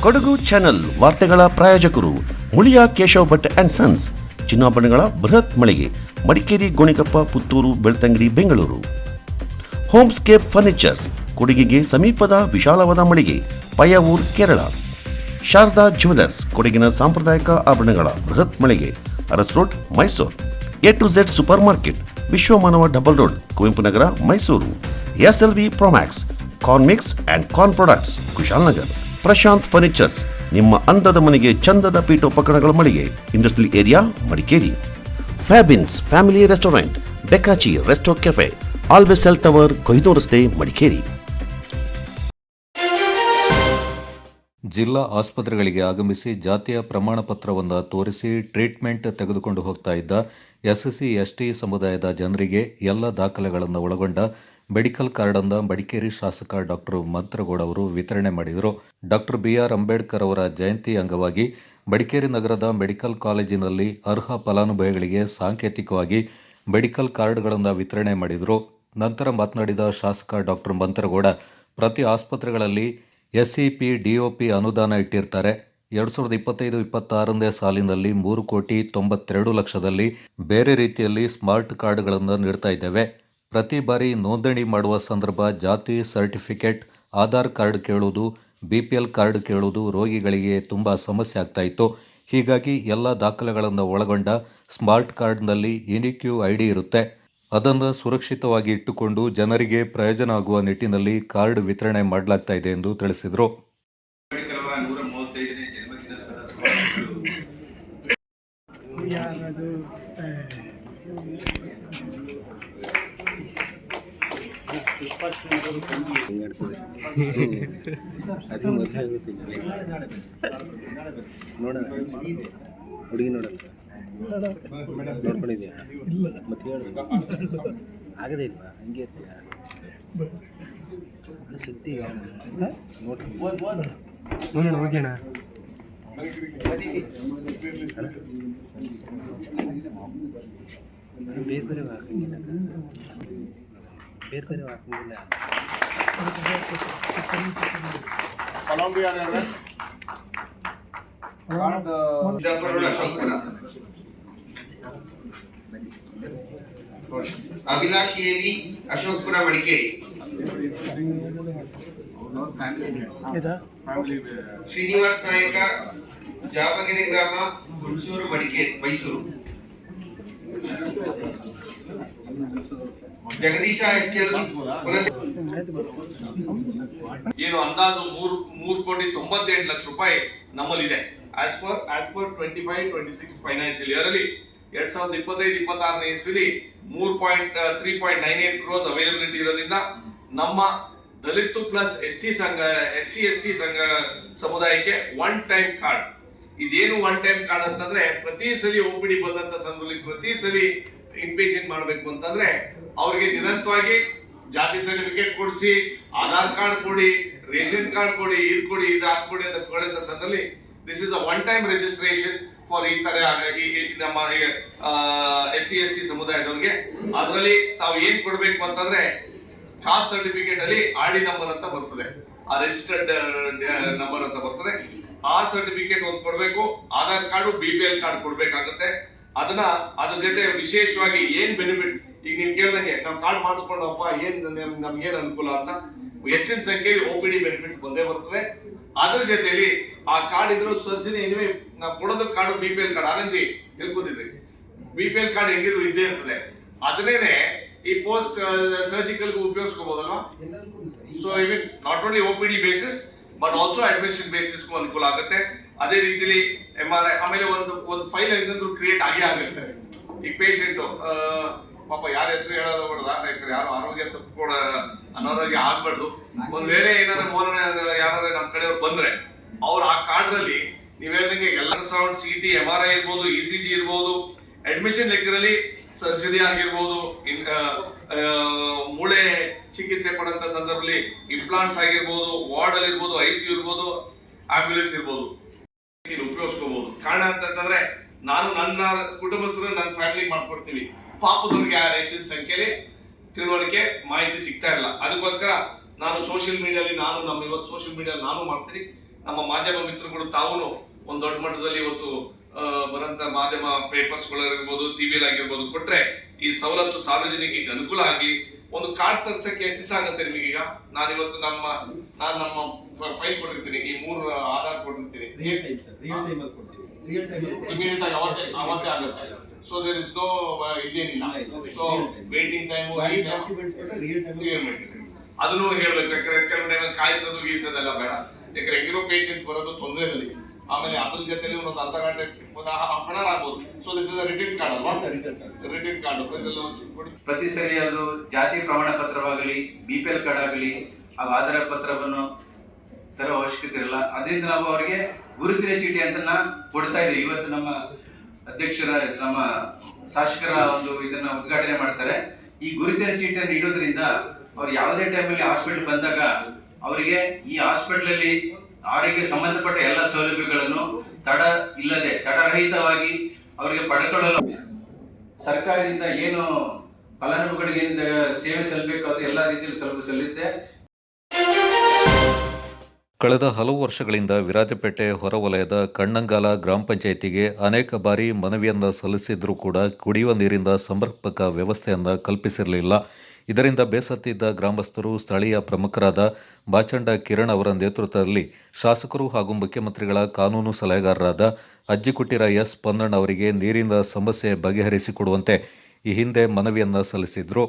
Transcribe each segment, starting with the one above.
Kodagu channel ವಾರ್ತೆಗಳ ಪ್ರಾಯೋಜಕರು Muliya Keshav Bhat and sons, ಚಿನ್ನಾಭರಣಗಳ ಬೃಹತ್ ಮಳಿಗೆ, ಮಡಿಕೇರಿ, ಗೋಣಿಕೊಪ್ಪ, ಪುತ್ತೂರು, ಬೆಳ್ತಂಗಡಿ, ಬೆಂಗಳೂರು. ಹೋಮ್ಸ್ಕೇಪ್ ಫರ್ನಿಚರ್ಸ್, ಕೊಡಗಿಗೆ ಸಮೀಪದ ವಿಶಾಲವಾದ ಮಳಿಗೆ, ಪಯ್ಯಾವೂರ್, ಕೇರಳ. ಶಾರದಾ ಜ್ಯುವೆಲರ್ಸ್, ಕೊಡಗಿನ ಸಾಂಪ್ರದಾಯಿಕ ಆಭರಣಗಳ ಬೃಹತ್ ಮಳಿಗೆ, Aras road, Mysuru. A to Z supermarket, Vishwamanava double road, Kuvempu Nagar, Mysuru. SLV Promax, corn mix and corn products, Kushalnagar. Prashanth furnitures, ನಿಮ್ಮ ಅಂದದ ಮನೆಗೆ ಚಂದದ ಪೀಠೋಪಕರಣಗಳ ಮಳಿಗೆ, industrial area, Madikeri. Fabins family restaurant, ಬೆಕಾಚಿ resto cafe, always cell tower, Kohinoor ರಸ್ತೆ, ಮಡಿಕೇರಿ. ಜಿಲ್ಲಾ ಆಸ್ಪತ್ರೆಗಳಿಗೆ ಆಗಮಿಸಿ ಜಾತಿಯ ಪ್ರಮಾಣ ಪತ್ರವನ್ನು ತೋರಿಸಿ ಟ್ರೀಟ್ಮೆಂಟ್ ತೆಗೆದುಕೊಂಡು ಹೋಗ್ತಾ ಇದ್ದ SC ST ಸಮುದಾಯದ ಜನರಿಗೆ ಎಲ್ಲ ದಾಖಲೆಗಳನ್ನು ಒಳಗೊಂಡ ಮೆಡಿಕಲ್ ಕಾರ್ಡ್ ಅನ್ನು ಮಡಿಕೇರಿ ಶಾಸಕ ಡಾಕ್ಟರ್ ಮಂತ್ರಗೌಡ ಅವರು ವಿತರಣೆ ಮಾಡಿದರು. ಡಾಕ್ಟರ್ BR ಅಂಬೇಡ್ಕರ್ ಅವರ ಜಯಂತಿ ಅಂಗವಾಗಿ ಮಡಿಕೇರಿ ನಗರದ ಮೆಡಿಕಲ್ ಕಾಲೇಜಿನಲ್ಲಿ ಅರ್ಹ ಫಲಾನುಭವಿಗಳಿಗೆ ಸಾಂಕೇತಿಕವಾಗಿ ಮೆಡಿಕಲ್ ಕಾರ್ಡ್ಗಳನ್ನು ವಿತರಣೆ ಮಾಡಿದರು. ನಂತರ ಮಾತನಾಡಿದ ಶಾಸಕ ಡಾಕ್ಟರ್ ಮಂತ್ರಗೌಡ, ಪ್ರತಿ ಆಸ್ಪತ್ರೆಗಳಲ್ಲಿ SEP DOP ಅನುದಾನ ಇಟ್ಟಿರ್ತಾರೆ. 2025-26ನೇ ಸಾಲಿನಲ್ಲಿ 3,92,00,000ದಲ್ಲಿ ಬೇರೆ ರೀತಿಯಲ್ಲಿ ಸ್ಮಾರ್ಟ್ ಕಾರ್ಡ್ಗಳನ್ನು ನೀಡ್ತಾ ಇದ್ದೇವೆ. ಪ್ರತಿ ಬಾರಿ ನೋಂದಣಿ ಮಾಡುವ ಸಂದರ್ಭ ಜಾತಿ ಸರ್ಟಿಫಿಕೇಟ್, ಆಧಾರ್ ಕಾರ್ಡ್ ಕೇಳುವುದು, BPL ಕಾರ್ಡ್ ಕೇಳುವುದು ರೋಗಿಗಳಿಗೆ ತುಂಬ ಸಮಸ್ಯೆ ಆಗ್ತಾ ಇತ್ತು. ಹೀಗಾಗಿ ಎಲ್ಲ ದಾಖಲೆಗಳನ್ನು ಒಳಗೊಂಡ ಸ್ಮಾರ್ಟ್ ಕಾರ್ಡ್ನಲ್ಲಿ ಯುನಿಕ್ ID ಇರುತ್ತೆ. ಅದನ್ನು ಸುರಕ್ಷಿತವಾಗಿ ಇಟ್ಟುಕೊಂಡು ಜನರಿಗೆ ಪ್ರಯೋಜನ ಆಗುವ ನಿಟ್ಟಿನಲ್ಲಿ ಕಾರ್ಡ್ ವಿತರಣೆ ಮಾಡಲಾಗ್ತಾ ಇದೆ ಎಂದು ತಿಳಿಸಿದರು. ಹುಡುಗಿ ನೋಡ್ಕೊಂಡಿದ್ಯಾ? ಮತ್ತೆ ಹೇಳು, ಆಗದೇ ಇಲ್ವಾ? ಹಂಗೆ ಇರ್ತೀಯ ಸುದ್ದಿ ನೋಡ್ತೀನಿ. ಬೇರೆ ಬೇರೆ ಹಾಕಂಗಿಲ್ಲ, ಬೇರೆ ಬೇರೆ ಹಾಕಂಗಿಲ್ಲ. ಅಭಿಲಾಷ್ ಎವಿ, ಅಶೋಕ್ಪುರ, ಮಡಿಕೇರಿ. ಶ್ರೀನಿವಾಸ್ ನಾಯಕ, ಜಾಪಗೆರೆ ಗ್ರಾಮ, ಹುಣಸೂರು, ಮಡಿಕೇರಿ, ಮೈಸೂರು. ಜಗದೀಶ HL, ಏನು ಅಂದಾಜು 3,98,00,000 ರೂಪಾಯಿ ನಮ್ಮಲ್ಲಿದೆ. ಆಸ್ ಪರ್ 25-26 ಫೈನಾನ್ಷಿಯಲ್ ಇಯರ್ ಅಲ್ಲಿ 2025-26ನೇ ಇಸ್ವಿಲಿ 3.98 ಕ್ರೋಸ್ ಅವೈಲಬಿಲಿಟಿ ಇರೋದ್ರಿಂದ ನಮ್ಮ ದಲಿತ ಪ್ಲಸ್ SC ST ಸಂಘ ಸಮುದಾಯಕ್ಕೆ ಒನ್ ಟೈಮ್ ಕಾರ್ಡ್. ಇದೇನು ಒನ್ ಟೈಮ್ ಕಾರ್ಡ್ ಅಂತಂದ್ರೆ, ಪ್ರತಿ ಸಲಿ OPD ಬಂದಂತ ಸಂದರ್ಭದಲ್ಲಿ ಪ್ರತಿ ಸಲಿ ಇನ್ಪೇಷಂಟ್ ಮಾಡಬೇಕು ಅಂತಂದ್ರೆ ಅವ್ರಿಗೆ ನಿರಂತರವಾಗಿ ಜಾತಿ ಸರ್ಟಿಫಿಕೇಟ್ ಕೊಡಿಸಿ, ಆಧಾರ್ ಕಾರ್ಡ್ ಕೊಡಿ, ರೇಷನ್ ಕಾರ್ಡ್ ಕೊಡಿ, ಇದು ಕೊಡಿ, ಇದು ಹಾಕೊಡಿ ಅಂತ ಕೊಡಂತ ಸಂದರ್ಭದಲ್ಲಿ this is a one time registration for ಈ ತರ ನಮ್ಮ SC ST ಸಮುದಾಯದವ್ರಿಗೆ. ಅದರಲ್ಲಿ ತಾವು ಏನ್ ಕೊಡ್ಬೇಕು ಅಂತಂದ್ರೆ, ಕಾಸ್ಟ್ ಸರ್ಟಿಫಿಕೇಟ್ ಅಲ್ಲಿ RD ನಂಬರ್ ಅಂತ ಬರ್ತದೆ, ಆ ರಿಜಿಸ್ಟರ್ಡ್ ನಂಬರ್ ಅಂತ ಬರ್ತದೆ. ಆ ಸರ್ಟಿಫಿಕೇಟ್ ಒಂದು ಕೊಡ್ಬೇಕು. ಆಧಾರ್ ಕಾರ್ಡು, BPL ಕಾರ್ಡ್ ಕೊಡ್ಬೇಕಾಗುತ್ತೆ. ಅದನ್ನ ಅದ್ರ ಜೊತೆ ವಿಶೇಷವಾಗಿ ಏನ್ ಬೆನಿಫಿಟ್, ಈಗ ನೀವು ಕೇಳ್ದಂಗೆ ನಾವು ಕಾರ್ಡ್ ಮಾಡಿಸ್ಕೊಂಡಪ್ಪ ಏನ್ ನಮ್ಗೆ ಏನ್ ಅನುಕೂಲ ಅಂತ ಹೆಚ್ಚಿನ ಸಂಖ್ಯೆಯಲ್ಲಿ OPD ಬೆನಿಫಿಟ್ಸ್ ಬಂದೇ ಬರ್ತದೆ. ಅದ್ರ ಜೊತೆಯಲ್ಲಿ ಆ ಕಾರ್ಡ್ ಇದ್ರು ಸರ್ಜಿನಿ ಏನಿವೆ ನಾವು ಕೊಡೋದು ಕಾರ್ಡು BPL ಕಾರ್ಡ್ ಆನಂಜಿ ಹೇಳ್ಕೊತಿದ್ವಿ. BPL ಕಾರ್ಡ್ ಹೆಂಗಿದ್ರು ಇದ್ದೇ ಇರ್ತದೆ. ಅದನ್ನೇನೆ ಈ ಪೋಸ್ಟ್ ಸರ್ಜಿಕಲ್ ಉಪಯೋಗಿಸ್ಕೋಬಹುದಲ್ವಾ? So even not only OPD basis but also admission ಬೇಸಿಸ್ಗೂ ಅನುಕೂಲ ಆಗುತ್ತೆ. ಅದೇ ರೀತಿಲಿ MRI, ಆಮೇಲೆ ಒಂದು ಫೈಲ್ ಹೆಂಗಂದ್ರು ಕ್ರಿಯೇಟ್ ಆಗೇ ಆಗುತ್ತೆ. ಈಗ ಪೇಷಂಟ್ ಪಾಪ ಯಾರ ಹೆಸರು ಹೇಳೋದು ಬೇಡ, ಯಾಕಂದ್ರೆ ಯಾರು ಆರೋಗ್ಯ ತಪ್ಪಿಸ್ಕೊಡ ಅನಾರೋಗ್ಯ ಆಗ್ಬಾರ್ದು. ಒಂದ್ ವೇಳೆ ಏನಾದ್ರು ಯಾರು ನಮ್ಮ ಕಡೆಯವ್ರು ಬಂದ್ರೆ ಅವ್ರು ಆ ಕಾರ್ಡ್ ರಲ್ಲಿ ನೀವ್ ಹೇಳ್ದಂಗೆ ಅಲ್ಟ್ರಾಸೌಂಡ್, CT, MRI ಇರ್ಬೋದು, ECG ಇರ್ಬೋದು, ಅಡ್ಮಿಷನ್ ಲೆಕ್ಕದಲ್ಲಿ ಸರ್ಜರಿ ಆಗಿರ್ಬೋದು, ಮೂಳೆ ಚಿಕಿತ್ಸೆ ಪಡೆದಂತ ಸಂದರ್ಭದಲ್ಲಿ ಇಂಪ್ಲಾಂಟ್ಸ್ ಆಗಿರ್ಬೋದು, ವಾರ್ಡ್ ಅಲ್ಲಿ ಇರ್ಬೋದು, ICU ಇರ್ಬೋದು, ಆಂಬ್ಯುಲೆನ್ಸ್ ಇರ್ಬೋದು, ಉಪಯೋಗಿಸ್ಕೋಬಹುದು. ಕಾರಣ ಅಂತಂದ್ರೆ ನಾನು ನನ್ನ ಕುಟುಂಬಸ್ಥರು ನನ್ನ ಫ್ಯಾಮಿಲಿ ಮಾಡ್ಕೊಡ್ತೀವಿ. ಪಾಪದವ್ರಿಗೆ ಹೆಚ್ಚಿನ ಸಂಖ್ಯೆಯಲ್ಲಿ ತಿಳುವಳಿಕೆ ಮಾಹಿತಿ ಸಿಗ್ತಾ ಇಲ್ಲ. ಅದಕ್ಕೋಸ್ಕರ ನಾನು ಸೋಷಿಯಲ್ ಮೀಡಿಯಾದಲ್ಲಿ ಇವತ್ತು ಸೋಷಿಯಲ್ ಮೀಡಿಯಾ ನಾನು ಮಾಡ್ತೀನಿ. ನಮ್ಮ ಮಾಧ್ಯಮ ಮಿತ್ರಗಳು ತಾವು ಒಂದು ದೊಡ್ಡ ಮಟ್ಟದಲ್ಲಿ ಇವತ್ತು ಬರಂತ ಮಾಧ್ಯಮ ಪೇಪರ್ಸ್ಗಳಿರ್ಬೋದು, ಟಿವಿಯಲ್ಲಿ ಆಗಿರ್ಬೋದು ಕೊಟ್ರೆ ಈ ಸವಲತ್ತು ಸಾರ್ವಜನಿಕರಿಗೆ ಅನುಕೂಲ ಆಗಿ ಒಂದು ಕಾರ್ಡ್ ತರ್ಸಕ್ಕೆ ಎಷ್ಟು ದಿವಸ ಆಗುತ್ತೆ ನಿಮಗೀಗ? ನಾನು ಇವತ್ತು ನಮ್ಮ ಫೈಲ್ ಕೊಟ್ಟಿರ್ತೀನಿ, ಈ 3 ಆಧಾರ್ ಕೊಟ್ಟಿರ್ತೀನಿ, ಇಮಿಡಿಯೇಟ್ ಆಗಿ ಅವತ್ತೇ ಆಗುತ್ತೆ. ಸೊ ದೇರ್ ಇಸ್ ನೋ ಇದೇನಿಲ್ಲ. ಸೊ ವೇಟಿಂಗ್ ಟೈಮು ಅದನ್ನು ಹೇಳ್ಬೇಕು. ಯಾಕಂದ್ರೆ ಕೆಲವು ಟೈಮ್ ಕಾಯಿಸೋದು ಗೀಸೋದೆಲ್ಲ ಬೇಡ. ಯಾಕಂದ್ರೆ ಹೆಂಗಿರೋ ಪೇಷಂಟ್ ಬರೋದು ತೊಂದರೆದಲ್ಲಿ, ಆಮೇಲೆ ಅದ್ರ ಜೊತೆಲಿ ಒಂದು ಅರ್ಧ ಗಂಟೆ ಹಾಫ್ ಅನ್ ಅವರ್ ಆಗ್ಬೋದು. So this is written card ಅಲ್ವಾ? ರಿಟರ್ನ್ ಕಾರ್ಡ್ ಪ್ರತಿ ಸರಿ ಅದು ಜಾತಿ ಪ್ರಮಾಣ ಪತ್ರವಾಗಲಿ, BPL ಕಾರ್ಡ್ ಆಗಲಿ, ಆಧಾರ ಪತ್ರವನ್ನು ತರೋ ಅವಶ್ಯಕತೆ ಇರಲ್ಲ. ಅದರಿಂದ ನಾವು ಅವರಿಗೆ ಗುರುತಿನ ಚೀಟಿ ಅಂತ ಕೊಡ್ತಾ ಇದ್ದೀವಿ. ಇವತ್ತು ನಮ್ಮ ಅಧ್ಯಕ್ಷರ, ನಮ್ಮ ಶಾಸಕರ ಒಂದು ಇದನ್ನ ಉದ್ಘಾಟನೆ ಮಾಡ್ತಾರೆ. ಈ ಗುರುತಿನ ಚೀಟಿಯನ್ನು ಇಡೋದ್ರಿಂದ ಅವ್ರು ಯಾವುದೇ ಟೈಮಲ್ಲಿ ಹಾಸ್ಪಿಟಲ್ ಬಂದಾಗ ಅವರಿಗೆ ಈ ಹಾಸ್ಪಿಟಲ್ ಅಲ್ಲಿ ಆರೋಗ್ಯ ಸಂಬಂಧಪಟ್ಟ ಎಲ್ಲ ಸೌಲಭ್ಯಗಳನ್ನು ತಡರಹಿತವಾಗಿ ಅವರಿಗೆ ಪಡ್ಕೊಳ್ಳಲು ಸರ್ಕಾರದಿಂದ ಏನು ಫಲಾನುಭವಿಗಳಿಗೆ ಸೇವೆ ಸಲ್ಲಬೇಕು ಅದು ಎಲ್ಲ ರೀತಿಯಲ್ಲಿ ಸಲ್ಲುತ್ತೆ. ಕಳೆದ ಹಲವು ವರ್ಷಗಳಿಂದ ವಿರಾಜಪೇಟೆ ಹೊರವಲಯದ ಕಣ್ಣಂಗಾಲ ಗ್ರಾಮ ಪಂಚಾಯಿತಿಗೆ ಅನೇಕ ಬಾರಿ ಮನವಿಯನ್ನು ಸಲ್ಲಿಸಿದ್ರೂ ಕೂಡ ಕುಡಿಯುವ ನೀರಿನ ಸಮರ್ಪಕ ವ್ಯವಸ್ಥೆಯನ್ನು ಕಲ್ಪಿಸಿರಲಿಲ್ಲ. ಇದರಿಂದ ಬೇಸತ್ತಿದ್ದ ಗ್ರಾಮಸ್ಥರು ಸ್ಥಳೀಯ ಪ್ರಮುಖರಾದ ಬಾಚಂಡ ಕಿರಣ್ ಅವರ ನೇತೃತ್ವದಲ್ಲಿ ಶಾಸಕರು ಹಾಗೂ ಮುಖ್ಯಮಂತ್ರಿಗಳ ಕಾನೂನು ಸಲಹೆಗಾರರಾದ ಅಜ್ಜಿಕುಟ್ಟಿರ ಎಸ್ ಪೊನ್ನಣ್ಣ ಅವರಿಗೆ ನೀರಿನ ಸಮಸ್ಯೆ ಬಗೆಹರಿಸಿಕೊಡುವಂತೆ ಈ ಹಿಂದೆ ಮನವಿಯನ್ನು ಸಲ್ಲಿಸಿದ್ರು.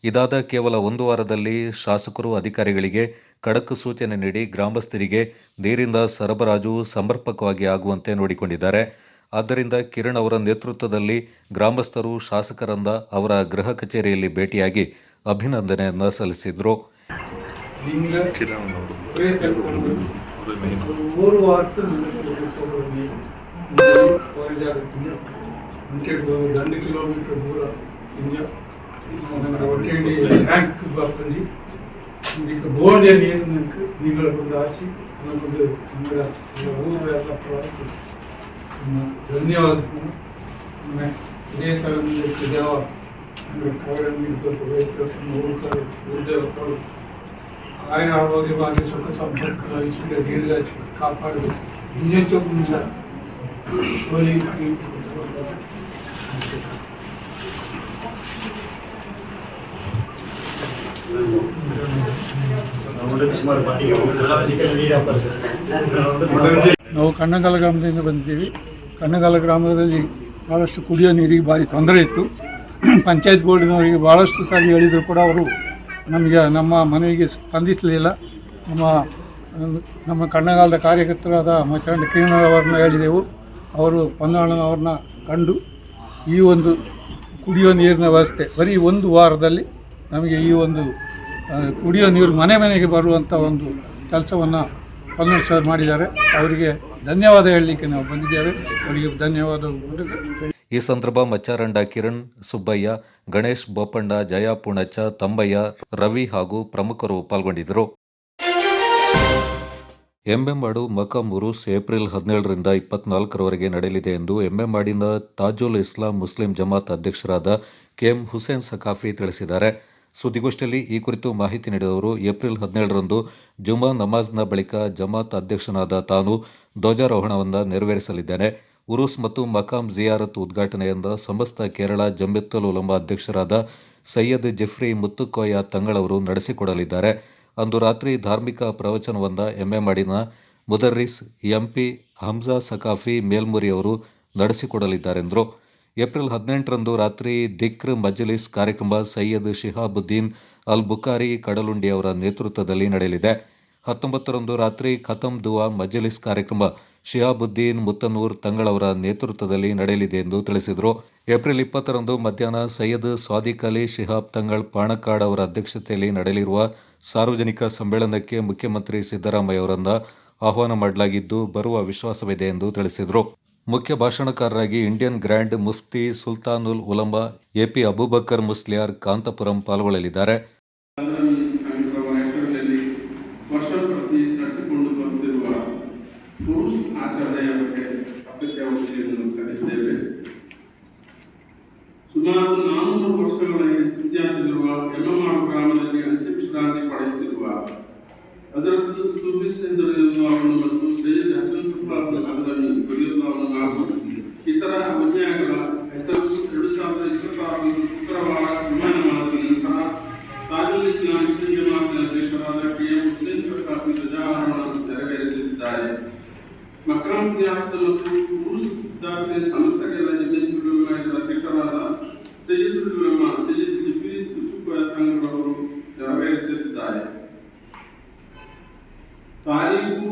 ಇದಾದ ಕೇವಲ 1 ವಾರದಲ್ಲಿ ಶಾಸಕರು ಅಧಿಕಾರಿಗಳಿಗೆ ಖಡಕ್ ಸೂಚನೆ ನೀಡಿ ಗ್ರಾಮಸ್ಥರಿಗೆ ನೀರಿನ ಸರಬರಾಜು ಸಮರ್ಪಕವಾಗಿ ಆಗುವಂತೆ ನೋಡಿಕೊಂಡಿದ್ದಾರೆ. ಆದ್ದರಿಂದ ಕಿರಣ್ ಅವರ ನೇತೃತ್ವದಲ್ಲಿ ಗ್ರಾಮಸ್ಥರು ಶಾಸಕರನ್ನ ಅವರ ಗೃಹ ಕಚೇರಿಯಲ್ಲಿ ಭೇಟಿಯಾಗಿ ಅಭಿನಂದನೆಯನ್ನ ಸಲ್ಲಿಸಿದ್ರು. 2 ಕಿಲೋಮೀಟರ್ ದೂರ ಒಟ್ಟೇಡಿ ಬ್ಯಾಂಕ್ ಬಾಪಂಜಿ ಇದಕ್ಕೆ ಬೋರ್ಡೆ ನೀರು ನೀಗಳ ಬಂದು ಹಾಕಿ ನಮ್ಮದು ಊರು ಎಲ್ಲ ಧನ್ಯವಾದ. ಇದೇ ಥರ ದೇವ ದೇವಗಳು ఆయన ఆరోగ్య భాగ్య సుఖ సంపత్తులు ఇచ్చి దీర్ఘ కాపాడు ఇంజన్ చూపుంది సార్. ನಾವು ಕಣ್ಣಂಗಾಲ ಗ್ರಾಮದಿಂದ ಬಂದಿದ್ದೀವಿ. ಕಣ್ಣಂಗಾಲ ಗ್ರಾಮದಲ್ಲಿ ಭಾಳಷ್ಟು ಕುಡಿಯೋ ನೀರಿಗೆ ಭಾರಿ ತೊಂದರೆ ಇತ್ತು. ಪಂಚಾಯತ್ ಬೋರ್ಡಿನವರಿಗೆ ಭಾಳಷ್ಟು ಸಾರಿ ಹೇಳಿದರೂ ಕೂಡ ಅವರು ನಮಗೆ ನಮ್ಮ ಮನವಿಗೆ ಸ್ಪಂದಿಸಲಿಲ್ಲ. ನಮ್ಮ ಕಣ್ಣಂಗಾಲದ ಕಾರ್ಯಕರ್ತರಾದ ಮಚಂಡ ಕಿರಣ್ ಅವರನ್ನ ಹೇಳಿದೆವು. ಅವರು ಪೊನ್ನಣ್ಣನವ್ರನ್ನ ಕಂಡು ಈ ಒಂದು ಕುಡಿಯೋ ನೀರಿನ ವ್ಯವಸ್ಥೆ ಬರೀ 1 ವಾರದಲ್ಲಿ ನಮಗೆ ಈ ಒಂದು ಕುಡಿಯೋ ನೀರು ಮನೆಗೆ ಬರುವಂಥ ಒಂದು ಕೆಲಸವನ್ನು ಪೊನ್ನಣ್ಣ ಸರ್ ಮಾಡಿದ್ದಾರೆ. ಅವರಿಗೆ ಧನ್ಯವಾದ ಹೇಳಲಿಕ್ಕೆ ನಾವು ಬಂದಿದ್ದೇವೆ. ಅವರಿಗೆ ಧನ್ಯವಾದ. ಈ ಸಂದರ್ಭ ಮಚ್ಚಾರಂಡ ಕಿರಣ್, ಸುಬ್ಬಯ್ಯ, ಗಣೇಶ್, ಬೋಪಣ್ಣ, ಜಯ, ಪೂಣಚ್ಚ, ತಂಬಯ್ಯ, ರವಿ ಹಾಗೂ ಪ್ರಮುಖರು ಪಾಲ್ಗೊಂಡಿದ್ದರು. ಎಂಎಂಮಾಡು ಮಕಾಂ ಉರುಸ್ ಏಪ್ರಿಲ್ 17ರಿಂದ 24ರವರೆಗೆ ನಡೆಯಲಿದೆ ಎಂದು ಎಂಎಂಮಾಡಿನ ತಾಜುಲ್ ಇಸ್ಲಾಂ ಮುಸ್ಲಿಂ ಜಮಾತ್ ಅಧ್ಯಕ್ಷರಾದ ಕೆಎಂ ಹುಸೇನ್ ಸಖಾಫಿ ತಿಳಿಸಿದ್ದಾರೆ. ಸುದ್ದಿಗೋಷ್ಠಿಯಲ್ಲಿ ಈ ಕುರಿತು ಮಾಹಿತಿ ನೀಡಿದವರು, ಏಪ್ರಿಲ್ 17ರಂದು ಜುಮಾ ನಮಾಜ್ನ ಬಳಿಕ ಜಮಾತ್ ಅಧ್ಯಕ್ಷನಾದ ತಾನು ಧ್ವಜಾರೋಹಣವನ್ನು ನೆರವೇರಿಸಲಿದ್ದೇನೆ. ಉರುಸ್ ಮತ್ತು ಮಕಾಂ ಜಿಯಾರತ್ ಉದ್ಘಾಟನೆಯಿಂದ ಸಮಸ್ತ ಕೇರಳ ಜಮಿಯತುಲ್ ಉಲಮಾ ಅಧ್ಯಕ್ಷರಾದ ಸೈಯದ್ ಜಿಫ್ರಿ ಮುತ್ತುಕೋಯ ತಂಗಳವರು ನಡೆಸಿಕೊಡಲಿದ್ದಾರೆ. ಅಂದು ರಾತ್ರಿ ಧಾರ್ಮಿಕ ಪ್ರವಚನವನ್ನು ಎಂಎಂಮಾಡಿನ ಮುದರ್ರಿಸ್ ಎಂಪಿ ಹಮ್ಜಾ ಸಖಾಫಿ ಮೇಲ್ಮುರಿ ಅವರು ನಡೆಸಿಕೊಡಲಿದ್ದಾರೆಂದರು. ಏಪ್ರಿಲ್ 18ರಂದು ರಾತ್ರಿ ದಿಕ್ರ್ ಮಜ್ಲಿಸ್ ಕಾರ್ಯಕ್ರಮ ಸೈಯದ್ ಶಿಹಾಬುದ್ದೀನ್ ಅಲ್ ಬುಖಾರಿ ಕಡಲುಂಡಿ ಅವರ ನೇತೃತ್ವದಲ್ಲಿ ನಡೆಯಲಿದೆ. 19ರಂದು ರಾತ್ರಿ ಖತಮ್ ದುವಾ ಮಜ್ಲಿಸ್ ಕಾರ್ಯಕ್ರಮ ಶಿಹಾಬುದ್ದೀನ್ ಮುತ್ತನೂರ್ ತಂಗಳವರ ನೇತೃತ್ವದಲ್ಲಿ ನಡೆಯಲಿದೆ ಎಂದು ತಿಳಿಸಿದರು. ಏಪ್ರಿಲ್ 20ರಂದು ಮಧ್ಯಾಹ್ನ ಸೈಯದ್ ಸ್ವಾದಿಕ್ ಅಲಿ ಶಿಹಾಬ್ ತಂಗಳ್ ಪಾಣಕಾಡ್ ಅವರ ಅಧ್ಯಕ್ಷತೆಯಲ್ಲಿ ನಡೆಯಲಿರುವ ಸಾರ್ವಜನಿಕ ಸಮ್ಮೇಳನಕ್ಕೆ ಮುಖ್ಯಮಂತ್ರಿ ಸಿದ್ದರಾಮಯ್ಯ ಅವರನ್ನು ಆಹ್ವಾನ ಮಾಡಲಾಗಿದ್ದು ಬರುವ ವಿಶ್ವಾಸವಿದೆ ಎಂದು ತಿಳಿಸಿದರು. ಮುಖ್ಯ ಭಾಷಣಕಾರರಾಗಿ ಇಂಡಿಯನ್ ಗ್ರ್ಯಾಂಡ್ ಮುಫ್ತಿ ಸುಲ್ತಾನುಲ್ ಉಲಮಾ ಎಪಿ ಅಬೂಬಕರ್ ಮುಸ್ಲಿಯಾರ್ ಕಾಂತಪುರಂ ಪಾಲ್ಗೊಳ್ಳಲಿದ್ದಾರೆ. ವರ್ಷಪ್ರತಿ ನಡೆಸಿಕೊಂಡು ಬರುತ್ತಿರುವ ಉರುಸ್ ಆಚರಣೆಯ ಬಗ್ಗೆ ಪತ್ರಿಕಾಗೋಷ್ಠಿಯನ್ನು ಕರೆದಿದ್ದೇವೆ. ಸುಮಾರು 400 ವರ್ಷಗಳ ಇತಿಹಾಸವಿರುವ ಎಂಎಂಮಾಡು ಗ್ರಾಮದಲ್ಲಿ ಅಂತಿಮ ವಿಶ್ರಾಂತಿ ಪಡೆಯುತ್ತಿರುವ ಹಜರತ್ ಸೂಫಿಸ್ ಅವರನ್ನು ಮತ್ತು ಸೈಯದ್ ಹಸನ್ ಸಫಾರ್ ಅಲ್ರಮಿ ಬಲಿಯುಲ್ಲಾಹ್ ಹಾಗೂ ಇತರ ಅಜ್ಞಾನಿಗಳ ಹೆಸರು 2026 ಶುಕ್ರವಾರ ವಿಮಾನ ಮಾರ್ಗದ ನಂತರ ತಾಜುಲ್ ಇಸ್ಲಾಂ ಮುಸ್ಲಿಂ ಜಮಾಅತ್ನ ಅಧ್ಯಕ್ಷರಾದ ಟಿ.ಎಂ. ಹುಸೇನ್ ಸಖಾಫಿ ಧ್ವಜಾರೋಹಣ ನೆರವೇರಿಸಿದ್ದಾರೆ. ಮಕ್ರಾಮ್ ಸಿಯಾಹತ್ ಮತ್ತು ಉರ್ಸ್ ದಾಖಲೆ ಸಂಸ್ಥೆಗಳ ಜಮೀನುಗಳ ಅಧ್ಯಕ್ಷರಾದ ಸೈಯದುಲ್ ಉಲಮಾ ಸೈಯದ್ ಜಿಬ್ರೀಲ್ ಕುತುಬ್ ಅವರು ನೆರವೇರಿಸಿದ್ದಾರೆ. ತಾರೀಖು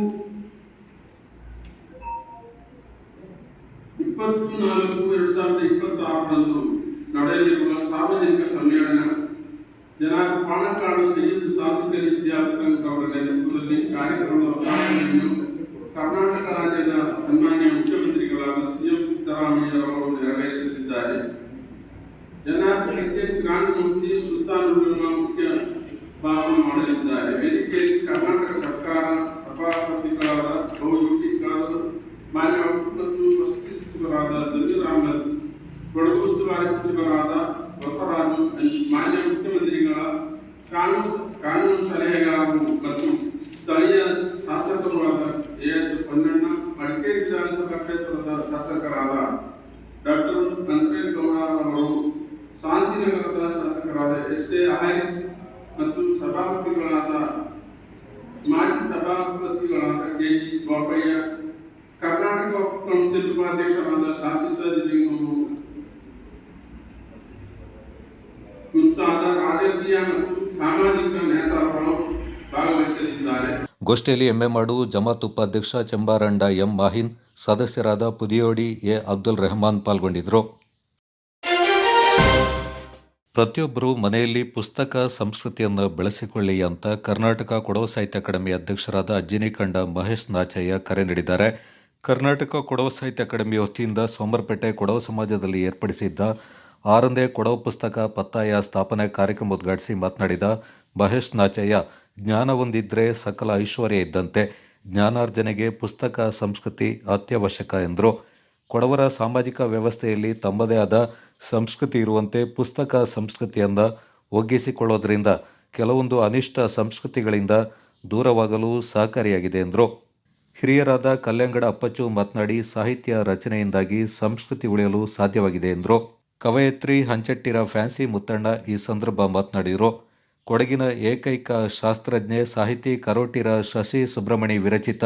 24/2026 ನಡೆಯಲಿರುವ ಸಾರ್ವಜನಿಕ ಸಮ್ಮೇಳನ ಜನಾಬ್ ಪಾಣಕ್ಕಾಡು ಸೈಯದ್ ಸಾದಿಕ್ ಅಲಿ ಸಿಯಾಫತ್ ಅವರ ನೇತೃತ್ವದಲ್ಲಿ ಕಾರ್ಯಕ್ರಮದ ಉದ್ಘಾಟನೆಯನ್ನು ಕರ್ನಾಟಕ ರಾಜ್ಯದ ಸನ್ಮಾನ್ಯ ಮುಖ್ಯಮಂತ್ರಿಗಳಾದ ಸಿ.ಎಂ. ಸಿದ್ದರಾಮಯ್ಯರವರು ನೆರವೇರಿಸಲಿದ್ದಾರೆ. ಜನಾಬ್ ಗ್ರಾಂಡ್ ಮುಫ್ತಿ ಸುಲ್ತಾನುಲ್ ಉಲಮಾ ಮುಖ್ಯ ಭಾಷಣ ಮಾಡಲಿದ್ದಾರೆ. ವೇದಿಕೆಯಲ್ಲಿ ಕರ್ನಾಟಕ ಸರ್ಕಾರ ಸಭಾಪತಿಗಳಾದ ಬಹುಯೋಗಿ ಮಾನ್ಯ ಮತ್ತು ವಸತಿ ಸಚಿವರಾದ ಜಮೀರ್ ಅಹಮದ್, ಕೊಡಗು ಉಸ್ತುವಾರಿ ಸಚಿವರಾದ ಬಸವರಾಜು, ಮಾನ್ಯ ಮುಖ್ಯಮಂತ್ರಿಗಳ ಕಾನೂನು ಸಲಹೆಗಾರರು ಮತ್ತು ಸ್ಥಳೀಯ ಶಾಸಕರು ಆದ ಎಸ್ ಪೊನ್ನಣ್ಣ, ಮಡಿಕೇರಿ ವಿಧಾನಸಭಾ ಕ್ಷೇತ್ರದ ಶಾಸಕರಾದ ಡಾಕ್ಟರ್ ಅಂದ್ರೇಶ್ ಅವರು, ಶಾಂತಿನಗರದ ಶಾಸಕರಾದ ಎಸ್.ಎ. ಹಾರಿಸ್ ಮತ್ತು ಮಾಜಿ ಸಭಾಪತಿಗಳಾದ ಕೆ.ಜಿ. ಬೋಪಯ್ಯ, ಕರ್ನಾಟಕ ಕೌನ್ಸಿಲ್ ಉಪಾಧ್ಯಕ್ಷರಾದ ಶಾಂತಿ ಸಜಿಲಿಂಗರು ಮುಂತಾದ ರಾಜಕೀಯ ಮತ್ತು ಸಾಮಾಜಿಕ ನೇತಾರರು ಭಾಗವಹಿಸಲಿದ್ದಾರೆ. ಗೋಷ್ಠಿಯಲ್ಲಿ ಎಮ್ಮೆಮಾಡು ಜಮಾತ್ ಉಪಾಧ್ಯಕ್ಷ ಚೆಂಬಾರಂಡ ಎಂ. ಮಾಹಿನ್, ಸದಸ್ಯರಾದ ಪುದಿಯೋಡಿ ಎ. ಅಬ್ದುಲ್ ರೆಹಮಾನ್ ಪಾಲ್ಗೊಂಡಿದ್ದರು. ಪ್ರತಿಯೊಬ್ಬರು ಮನೆಯಲ್ಲಿ ಪುಸ್ತಕ ಸಂಸ್ಕೃತಿಯನ್ನು ಬೆಳೆಸಿಕೊಳ್ಳಿ ಅಂತ ಕರ್ನಾಟಕ ಕೊಡವ ಸಾಹಿತ್ಯ ಅಕಾಡೆಮಿ ಅಧ್ಯಕ್ಷರಾದ ಅಜ್ಜಿನಿಕಂಡ ಮಹೇಶ್ ನಾಚಯ್ಯ ಕರೆ ನೀಡಿದ್ದಾರೆ. ಕರ್ನಾಟಕ ಕೊಡವ ಸಾಹಿತ್ಯ ಅಕಾಡೆಮಿ ವತಿಯಿಂದ ಸೋಮರಪೇಟೆ ಕೊಡವ ಸಮಾಜದಲ್ಲಿ ಏರ್ಪಡಿಸಿದ್ದ 6ನೇ ಕೊಡವ ಪುಸ್ತಕ ಪತ್ತಾಯ ಸ್ಥಾಪನೆ ಕಾರ್ಯಕ್ರಮ ಉದ್ಘಾಟಿಸಿ ಮಾತನಾಡಿದ ಮಹೇಶ್ ನಾಚಯ್ಯ, ಜ್ಞಾನ ಹೊಂದಿದ್ರೆ ಸಕಲ ಐಶ್ವರ್ಯ ಇದ್ದಂತೆ, ಜ್ಞಾನಾರ್ಜನೆಗೆ ಪುಸ್ತಕ ಸಂಸ್ಕೃತಿ ಅತ್ಯವಶ್ಯಕ ಎಂದರು. ಕೊಡವರ ಸಾಮಾಜಿಕ ವ್ಯವಸ್ಥೆಯಲ್ಲಿ ತಮ್ಮದೇ ಆದ ಸಂಸ್ಕೃತಿ ಇರುವಂತೆ ಪುಸ್ತಕ ಸಂಸ್ಕೃತಿಯನ್ನು ಒಗ್ಗಿಸಿಕೊಳ್ಳೋದ್ರಿಂದ ಕೆಲವೊಂದು ಅನಿಷ್ಟ ಸಂಸ್ಕೃತಿಗಳಿಂದ ದೂರವಾಗಲು ಸಹಕಾರಿಯಾಗಿದೆ ಎಂದರು. ಹಿರಿಯರಾದ ಕಲ್ಯಾಂಗಡ ಅಪ್ಪಚ್ಚು ಮಾತನಾಡಿ, ಸಾಹಿತ್ಯ ರಚನೆಯಿಂದಾಗಿ ಸಂಸ್ಕೃತಿ ಉಳಿಯಲು ಸಾಧ್ಯವಾಗಿದೆ ಎಂದರು. ಕವಯತ್ರಿ ಹಂಚಟ್ಟಿರ ಫ್ಯಾನ್ಸಿ ಮುತ್ತಣ್ಣ ಈ ಸಂದರ್ಭ ಮಾತನಾಡಿದರು. ಕೊಡಗಿನ ಏಕೈಕ ಶಾಸ್ತ್ರಜ್ಞೆ ಸಾಹಿತಿ ಕರೋಟಿರ ಶಶಿ ಸುಬ್ರಹ್ಮಣಿ ವಿರಚಿತ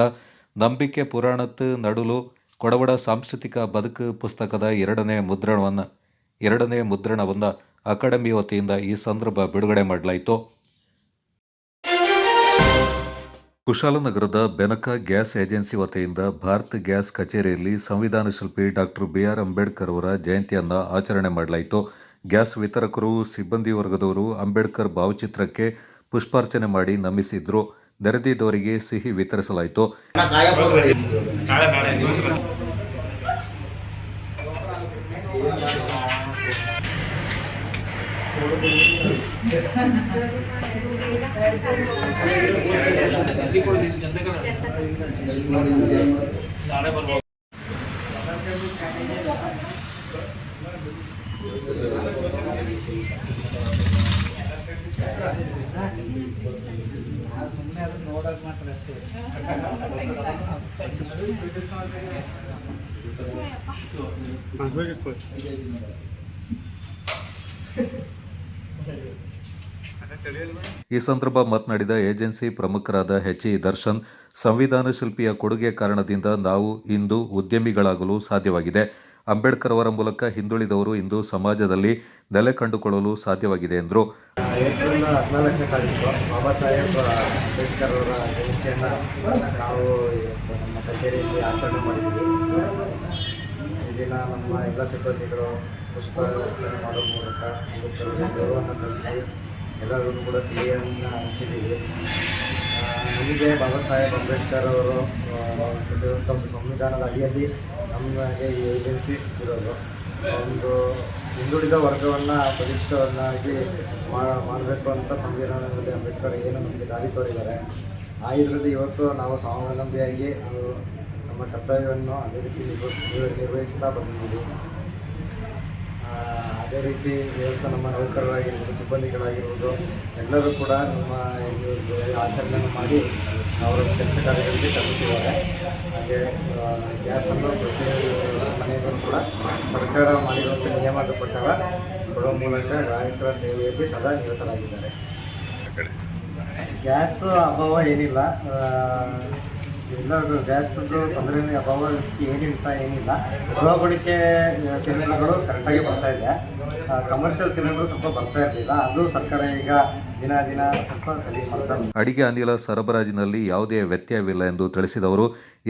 ನಂಬಿಕೆ ಪುರಾಣತ್ ನಡುಲು ಕೊಡವಡ ಸಾಂಸ್ಕೃತಿಕ ಬದುಕು ಪುಸ್ತಕದ ಎರಡನೇ ಮುದ್ರಣವನ್ನು ಅಕಾಡೆಮಿ ವತಿಯಿಂದ ಈ ಸಂದರ್ಭ ಬಿಡುಗಡೆ ಮಾಡಲಾಯಿತು. ಕುಶಾಲನಗರದ ಬೆನಕ ಗ್ಯಾಸ್ ಏಜೆನ್ಸಿ ವತಿಯಿಂದ ಭಾರತ್ ಗ್ಯಾಸ್ ಕಚೇರಿಯಲ್ಲಿ ಸಂವಿಧಾನ ಶಿಲ್ಪಿ ಡಾಕ್ಟರ್ ಬಿ.ಆರ್. ಅಂಬೇಡ್ಕರ್ ಅವರ ಜಯಂತಿಯನ್ನು ಆಚರಣೆ ಮಾಡಲಾಯಿತು. ಗ್ಯಾಸ್ ವಿತರಕರು, ಸಿಬ್ಬಂದಿ ವರ್ಗದವರು ಅಂಬೇಡ್ಕರ್ ಭಾವಚಿತ್ರಕ್ಕೆ ಪುಷ್ಪಾರ್ಚನೆ ಮಾಡಿ ನಮಿಸಿದ್ರು. ನೆರೆದಿದ್ದವರಿಗೆ ಸಿಹಿ ವಿತರಿಸಲಾಯಿತು. ಈ ಸಂದರ್ಭ ಮಾತನಾಡಿದ ಏಜೆನ್ಸಿ ಪ್ರಮುಖರಾದ ಎಚ್.ಇ. ದರ್ಶನ್, ಸಂವಿಧಾನ ಶಿಲ್ಪಿಯ ಕೊಡುಗೆ ಕಾರಣದಿಂದ ನಾವು ಇಂದು ಉದ್ಯಮಿಗಳಾಗಲು ಸಾಧ್ಯವಾಗಿದೆ. ಅಂಬೇಡ್ಕರ್ ಅವರ ಮೂಲಕ ಹಿಂದುಳಿದವರು ಇಂದು ಸಮಾಜದಲ್ಲಿ ನೆಲೆ ಕಂಡುಕೊಳ್ಳಲು ಸಾಧ್ಯವಾಗಿದೆ ಎಂದರು. ಏಪ್ರಿಲ್ 14ನೇ ತಾರೀಕು ಬಾಬಾ ಸಾಹೇಬ್ ಅಂಬೇಡ್ಕರ್ ಅವರ ಜಯಂತಿಯನ್ನು ನಾವು ನಮ್ಮ ಕಚೇರಿಯಲ್ಲಿ ಆಚರಣೆ ಮಾಡಿದ್ದೀವಿ. ಈ ದಿನ ನಮ್ಮ ಎಲ್ಲ ಸಿಬ್ಬಂದಿಗಳು ಪುಷ್ಪಾರ್ಚನೆ ಮಾಡುವ ಮೂಲಕ ಅಂಬೇಡ್ಕರ್ ಗೌರವವನ್ನು ಸಲ್ಲಿಸಿ ಎಲ್ಲರಿಗೂ ಕೂಡ ಸಿಹಿಯನ್ನು ಹಂಚಿದ್ದೀವಿ. ನಮಗೆ ಬಾಬಾ ಸಾಹೇಬ್ ಅಂಬೇಡ್ಕರ್ ಅವರು ಕೊಟ್ಟಿರುವಂಥ ಒಂದು ಸಂವಿಧಾನದ ಅಡಿಯಲ್ಲಿ ನಮಗೆ ಈ ಏಜೆನ್ಸಿ ಸಿಕ್ಕಿರೋದು. ಒಂದು ಹಿಂದುಳಿದ ವರ್ಗವನ್ನು ಬಲಿಷ್ಠವನ್ನಾಗಿ ಮಾಡಬೇಕು ಅಂತ ಸಂವಿಧಾನದಲ್ಲಿ ಅಂಬೇಡ್ಕರ್ ಏನು ನಮಗೆ ದಾರಿ ತೋರಿದ್ದಾರೆ. ಆ ಇದರಲ್ಲಿ ಇವತ್ತು ನಾವು ಸ್ವಾವಲಂಬಿಯಾಗಿ ನಾವು ನಮ್ಮ ಕರ್ತವ್ಯವನ್ನು ಅದೇ ರೀತಿ ನಿರ್ವಹಿಸ್ತಾ ಬಂದಿದ್ದೀವಿ. ಅದೇ ರೀತಿ ಇವತ್ತು ನಮ್ಮ ನೌಕರರಾಗಿರ್ಬೋದು, ಸಿಬ್ಬಂದಿಗಳಾಗಿರ್ಬೋದು ಎಲ್ಲರೂ ಕೂಡ ನಮ್ಮ ಈ ಆಚರಣೆಯನ್ನು ಮಾಡಿ ಅವರ ಕೆಲಸ ಕಾರ್ಯಗಳಿಗೆ ತಲುಪಿದ್ದಾರೆ. ಹಾಗೆ ಗ್ಯಾಸನ್ನು ಪ್ರತಿ ಮನೆಯಲ್ಲೂ ಕೂಡ ಸರ್ಕಾರ ಮಾಡಿರುವಂಥ ನಿಯಮದ ಪ್ರಕಾರ ಕೊಡುವ ಮೂಲಕ ಗ್ರಾಹಕರ ಸೇವೆಯಲ್ಲಿ ಸದಾ ನಿರತರಾಗಿದ್ದಾರೆ. ಗ್ಯಾಸ್ ಅಭಾವ ಏನಿಲ್ಲ, ಎಲ್ಲರಿಗೂ ಗ್ಯಾಸದ್ದು ತೊಂದರೆ ಅಭಾವ ಏನಿಲ್ಲ. ಗೃಹ ಬಳಕೆ ಸಿಲಿಂಡರ್ಗಳು ಕರೆಕ್ಟಾಗಿ ಬರ್ತಾ ಇದೆ. ಕಮರ್ಷಿಯಲ್ ಸಿಲಿಂಡರ್ ಸ್ವಲ್ಪ ಬರ್ತಾ ಇರಲಿಲ್ಲ. ಅದು ಸರ್ಕಾರ ಈಗ ದಿನ ಸ್ವಲ್ಪ ಸರಿ ಮಾಡ್ತಾ ಇದೆ. ಅಡಿಗೆ ಅನಿಲ ಸರಬರಾಜಿನಲ್ಲಿ ಯಾವುದೇ ವ್ಯತ್ಯಯವಿಲ್ಲ ಎಂದು ತಿಳಿಸಿದವರು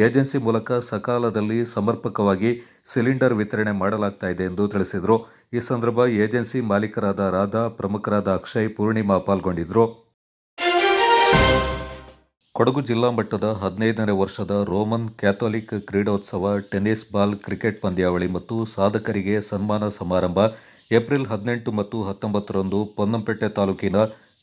ಏಜೆನ್ಸಿ ಮೂಲಕ ಸಕಾಲದಲ್ಲಿ ಸಮರ್ಪಕವಾಗಿ ಸಿಲಿಂಡರ್ ವಿತರಣೆ ಮಾಡಲಾಗ್ತಾ ಇದೆ ಎಂದು ತಿಳಿಸಿದರು. ಈ ಸಂದರ್ಭ ಏಜೆನ್ಸಿ ಮಾಲೀಕರಾದ ರಾಧಾ, ಪ್ರಮುಖರಾದ ಅಕ್ಷಯ್, ಪೂರ್ಣಿಮಾ ಪಾಲ್ಗೊಂಡಿದ್ದರು. ಕೊಡಗು ಜಿಲ್ಲಾ ಮಟ್ಟದ 15ನೇ ವರ್ಷದ ರೋಮನ್ ಕ್ಯಾಥೋಲಿಕ್ ಕ್ರೀಡೋತ್ಸವ, ಟೆನ್ನಿಸ್ ಬಾಲ್, ಕ್ರಿಕೆಟ್ ಪಂದ್ಯಾವಳಿ ಮತ್ತು ಸಾಧಕರಿಗೆ ಸನ್ಮಾನ ಸಮಾರಂಭ ಏಪ್ರಿಲ್ 18 ಮತ್ತು 19ರಂದು ಪೊನ್ನಂಪೇಟೆ ತಾಲೂಕಿನ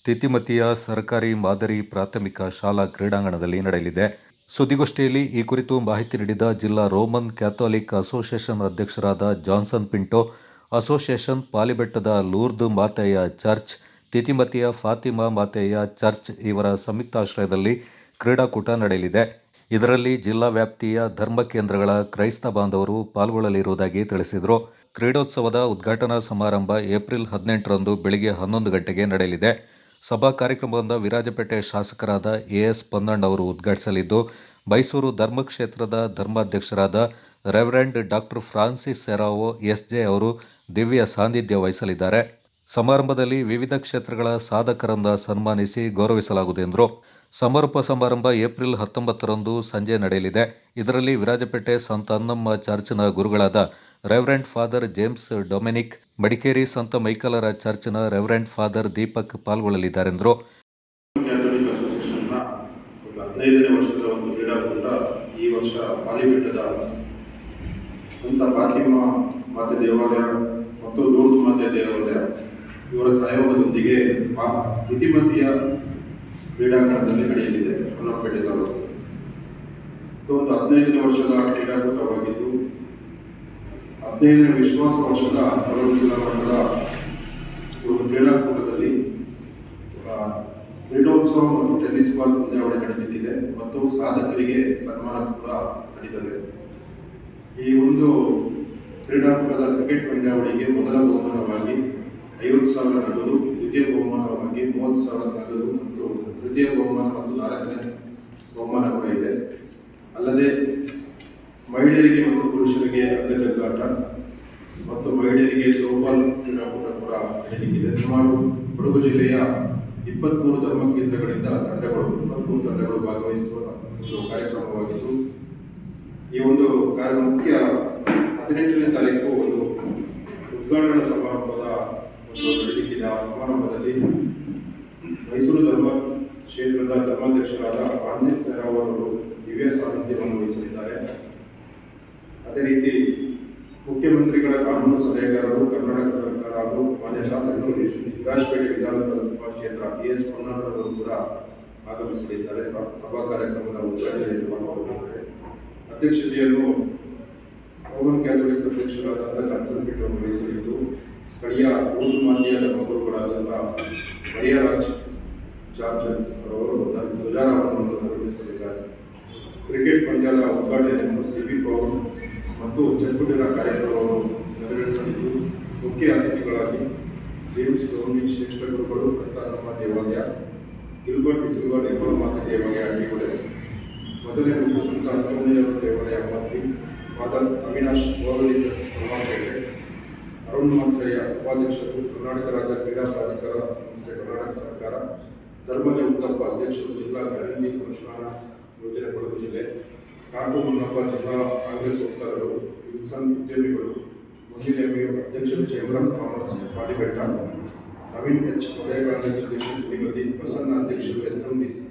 ತಿತಿಮತಿಯ ಸರ್ಕಾರಿ ಮಾದರಿ ಪ್ರಾಥಮಿಕ ಶಾಲಾ ಕ್ರೀಡಾಂಗಣದಲ್ಲಿ ನಡೆಯಲಿದೆ. ಸುದ್ದಿಗೋಷ್ಠಿಯಲ್ಲಿ ಈ ಕುರಿತು ಮಾಹಿತಿ ನೀಡಿದ ಜಿಲ್ಲಾ ರೋಮನ್ ಕ್ಯಾಥೋಲಿಕ್ ಅಸೋಸಿಯೇಷನ್ ಅಧ್ಯಕ್ಷರಾದ ಜಾನ್ಸನ್ ಪಿಂಟೋ, ಅಸೋಸಿಯೇಷನ್ ಪಾಲಿಬೆಟ್ಟದ ಲೂರ್ದ್ ಮಾತೆಯ ಚರ್ಚ್, ತಿತಿಮತಿಯ ಫಾತಿಮಾ ಮಾತೆಯ ಚರ್ಚ್ ಇವರ ಸಂಯುಕ್ತಾಶ್ರಯದಲ್ಲಿ ಕ್ರೀಡಾಕೂಟ ನಡೆಯಲಿದೆ. ಇದರಲ್ಲಿ ಜಿಲ್ಲಾ ವ್ಯಾಪ್ತಿಯ ಧರ್ಮ ಕೇಂದ್ರಗಳ ಕ್ರೈಸ್ತ ಬಾಂಧವರು ಪಾಲ್ಗೊಳ್ಳಲಿರುವುದಾಗಿ ತಿಳಿಸಿದರು. ಕ್ರೀಡೋತ್ಸವದ ಉದ್ಘಾಟನಾ ಸಮಾರಂಭ ಏಪ್ರಿಲ್ 18ರಂದು ಬೆಳಗ್ಗೆ 11 ಗಂಟೆಗೆ ನಡೆಯಲಿದೆ. ಸಭಾ ಕಾರ್ಯಕ್ರಮವನ್ನು ವಿರಾಜಪೇಟೆ ಶಾಸಕರಾದ ಎಎಸ್ ಪೊನ್ನಣ್ಣ ಅವರು ಉದ್ಘಾಟಿಸಲಿದ್ದು, ಮೈಸೂರು ಧರ್ಮಕ್ಷೇತ್ರದ ಧರ್ಮಾಧ್ಯಕ್ಷರಾದ reverend doctor Francis Serrao SJ ಅವರು ದಿವ್ಯ ಸಾನ್ನಿಧ್ಯ ವಹಿಸಲಿದ್ದಾರೆ. ಸಮಾರಂಭದಲ್ಲಿ ವಿವಿಧ ಕ್ಷೇತ್ರಗಳ ಸಾಧಕರನ್ನು ಸನ್ಮಾನಿಸಿ ಗೌರವಿಸಲಾಗುವುದು ಎಂದರು. ಸಮಾರೋಪ ಸಮಾರಂಭ ಏಪ್ರಿಲ್ 19ರಂದು ಸಂಜೆ ನಡೆಯಲಿದೆ. ಇದರಲ್ಲಿ ವಿರಾಜಪೇಟೆ ಸಂತ ಅನ್ನಮ್ಮ ಚರ್ಚ್ನ ಗುರುಗಳಾದ reverend father James Dominic, Madikeri ಸಂತ ಮೈಕಲರ ಚರ್ಚ್ನ ರೆವರೆಂಡ್ ಫಾದರ್ ದೀಪಕ್ ಪಾಲ್ಗೊಳ್ಳಲಿದ್ದಾರೆಂದರು. ಕ್ಯಾಥೋಲಿಕ್ ಅಸೋಸಿಯೇಷನ್ನ 15ನೇ ವರ್ಷದ ಒಂದು ಕ್ರೀಡಾಕೂಟ ಈ ವರ್ಷ ಪಾಲಿಬೆಟ್ಟದ ಸಂತ ಫಾತಿಮಾ ಮಾತೆ ದೇವಾಲಯ ಮತ್ತು ಲೂರ್ದ್ ಮಾತೆ ದೇವಾಲಯ ಇವರ ಸಹಯೋಗದೊಂದಿಗೆ ತಿತಿಮತಿಯ ಕ್ರೀಡಾಂಗಣದಲ್ಲಿ ನಡೆಯಲಿದೆ. ಪೊನ್ನಂಪೇಟೆ ತಾಲೂಕು ಒಂದು 15ನೇ ವರ್ಷದ ಕ್ರೀಡಾಕೂಟವಾಗಿದ್ದು 15ನೇ ವಿಶ್ವಾಸ ವರ್ಷದ ಕೊಡಗು ಜಿಲ್ಲಾ ಮಟ್ಟದ ಒಂದು ಕ್ರೀಡಾಕೂಟದಲ್ಲಿ ಕ್ರೀಡೋತ್ಸವ ಮತ್ತು ಟೆನ್ನಿಸ್ ಬಾಲ್ ಪಂದ್ಯಾವಳಿ ನಡೆಯಲಿದೆ ಮತ್ತು ಸಾಧಕರಿಗೆ ಸನ್ಮಾನ ಕೂಡ ನಡೀತದೆ. ಈ ಒಂದು ಕ್ರೀಡಾಕೂಟದ ಕ್ರಿಕೆಟ್ ಪಂದ್ಯಾವಳಿಗೆ ಮೊದಲ ಬಹುಮಾನವಾಗಿ 50,000 ನಗದು, ದ್ವಿತೀಯ ಬಹುಮಾನವಾಗಿ 30,000 ನಗದು ಮತ್ತು ತೃತೀಯ ಬಹುಮಾನ ಮತ್ತು 4ನೇ ಬಹುಮಾನ ಕೂಡ ಇದೆ. ಅಲ್ಲದೆ ಮಹಿಳೆಯರಿಗೆ ಮತ್ತು ಪುರುಷರಿಗೆ ಅಂಗಜಗ್ಗಾಟ ಮತ್ತು ಮಹಿಳೆಯರಿಗೆ ಥ್ರೋಬಾಲ್ ಕ್ರೀಡಾಕೂಟ ಕೂಡ ನಡೆಯಲಿದೆ. ಸುಮಾರು ಕೊಡಗು ಜಿಲ್ಲೆಯ 23 ಧರ್ಮ ಕೇಂದ್ರಗಳಿಂದ 23 ತಂಡಗಳು ಭಾಗವಹಿಸುವ ಒಂದು ಕಾರ್ಯಕ್ರಮವಾಗಿದ್ದು, ಈ ಒಂದು ಮುಖ್ಯ 18ನೇ ತಾರೀಕು ಒಂದು ಉದ್ಘಾಟನಾ ಸಮಾರಂಭದ ಒಂದು ನಡೆದಿದ್ದ ಸಮಾರಂಭದಲ್ಲಿ ಮೈಸೂರು ಧರ್ಮ ಕ್ಷೇತ್ರದ ಧರ್ಮಾಧ್ಯಕ್ಷರಾದ ಫ್ರಾನ್ಸಿಸ್ ಸೆರಾವೋ ಅವರು ದಿವ್ಯ ಸಾನ್ನಿಧ್ಯವನ್ನು ವಹಿಸಲಿದ್ದಾರೆ. ಅದೇ ರೀತಿ ಮುಖ್ಯಮಂತ್ರಿಗಳ ಕಾನೂನು ಸಲಹೆಗಾರರು, ಕರ್ನಾಟಕ ಸರ್ಕಾರ ಹಾಗೂ ಮಾನ್ಯ ಶಾಸಕರು ವಿರಾಜಪೇಟೆ ವಿಧಾನಸಭಾ ಕ್ಷೇತ್ರ ಎಎಸ್ ಪೊನ್ನಣ್ಣರವರು ಕೂಡ ಆಗಮಿಸಲಿದ್ದಾರೆ. ಸಭಾ ಕಾರ್ಯಕ್ರಮದ ಉದ್ಘಾಟನೆಯಲ್ಲಿ ಪಾಲ್ಗೊಳ್ಳಲಿದ್ದಾರೆ. ಅಧ್ಯಕ್ಷತೆಯನ್ನು ರೋಮನ್ ಕ್ಯಾಥೋಲಿಕ್ ಅಧ್ಯಕ್ಷರಾದ ಜಾನ್ಸನ್ ಪಿಂಟೋ ವಹಿಸಲಿದ್ದು, ಸ್ಥಳೀಯ ಲೂರ್ದ್ ಮಾತೆಯ ಧರ್ಮಗುರುಗಳಾದಂಥ ಮರಿಯರಾಜ್ ಜಾರ್ಜ್ ಅವರು ಧ್ವಜಾರೋಹಣವನ್ನು ನಿರ್ವಹಿಸಲಿದ್ದಾರೆ. ಕ್ರಿಕೆಟ್ ಪಂದ್ಯದ ಉದ್ಘಾಟನೆಯನ್ನು ಸಿಬಿ ಪೌರ್ ಮತ್ತು ಚಕ್ಕುಟಿರ ಕಾರ್ಯಕ್ರಮವನ್ನು ನೆರವೇರಿಸಲಿದ್ದು, ಮುಖ್ಯ ಅತಿಥಿಗಳಾಗಿ ಜೇಮ್ಸ್ ಡೊಮಿನಿಕ್ ಶ್ರೇಷ್ಠ ಗುರುಗಳು, ಸಂತ ದೇವಾಲಯ, ಗಿಲ್ಬರ್ಟ್ ಡಿಸಿಲ್ವಾ ನಿರ್ಮಲ ಮಾತೆ ದೇವಾಲಯ ಅಡ್ಡಿಗೊಡೆ, ಮೊದಲನೇ ಮುಖ್ಯ ಸಂತ ಅಂತೋನಿಯವರ ದೇವಾಲಯ ಅಮ್ಮತ್ತಿ, ಫಾದರ್ ಅವಿನಾಶ್ ಗೋವಲಿ ಪೊನ್ನಂಪೇಟೆ, ಅರುಣ್ ಮಂಚಯ್ಯ ಉಪಾಧ್ಯಕ್ಷರು, ಕರ್ನಾಟಕ ರಾಜ್ಯ ಕ್ರೀಡಾ ಪ್ರಾಧಿಕಾರ ಕರ್ನಾಟಕ ಸರ್ಕಾರ, ಧರ್ಮಜ ಉತ್ತಪ್ಪ ಅಧ್ಯಕ್ಷರು, ಜಿಲ್ಲಾ ಗ್ಯಾರಂಟಿ ಅನುಷ್ಠಾನ ಯೋಜನೆ ಕೊಡಗು ಜಿಲ್ಲೆ, ಕಾಟು ಮುನ್ನಪ್ಪ ಜಿಲ್ಲಾ ಕಾಂಗ್ರೆಸ್ ವಕ್ತಾರರು, ವಿಲ್ಸನ್ ಉದ್ಯಮಿಗಳು, ಮುಂಜಿನೆಯು ಅಧ್ಯಕ್ಷರು chamber of commerce Polibetta, Naveen H ವಲಯ ಕಾಂಗ್ರೆಸ್ ಅಧ್ಯಕ್ಷರು ತಿರುಪತಿ, ಪ್ರಸನ್ನ ಅಧ್ಯಕ್ಷರು ಎಸ್ಎಂಡಿಸಿ,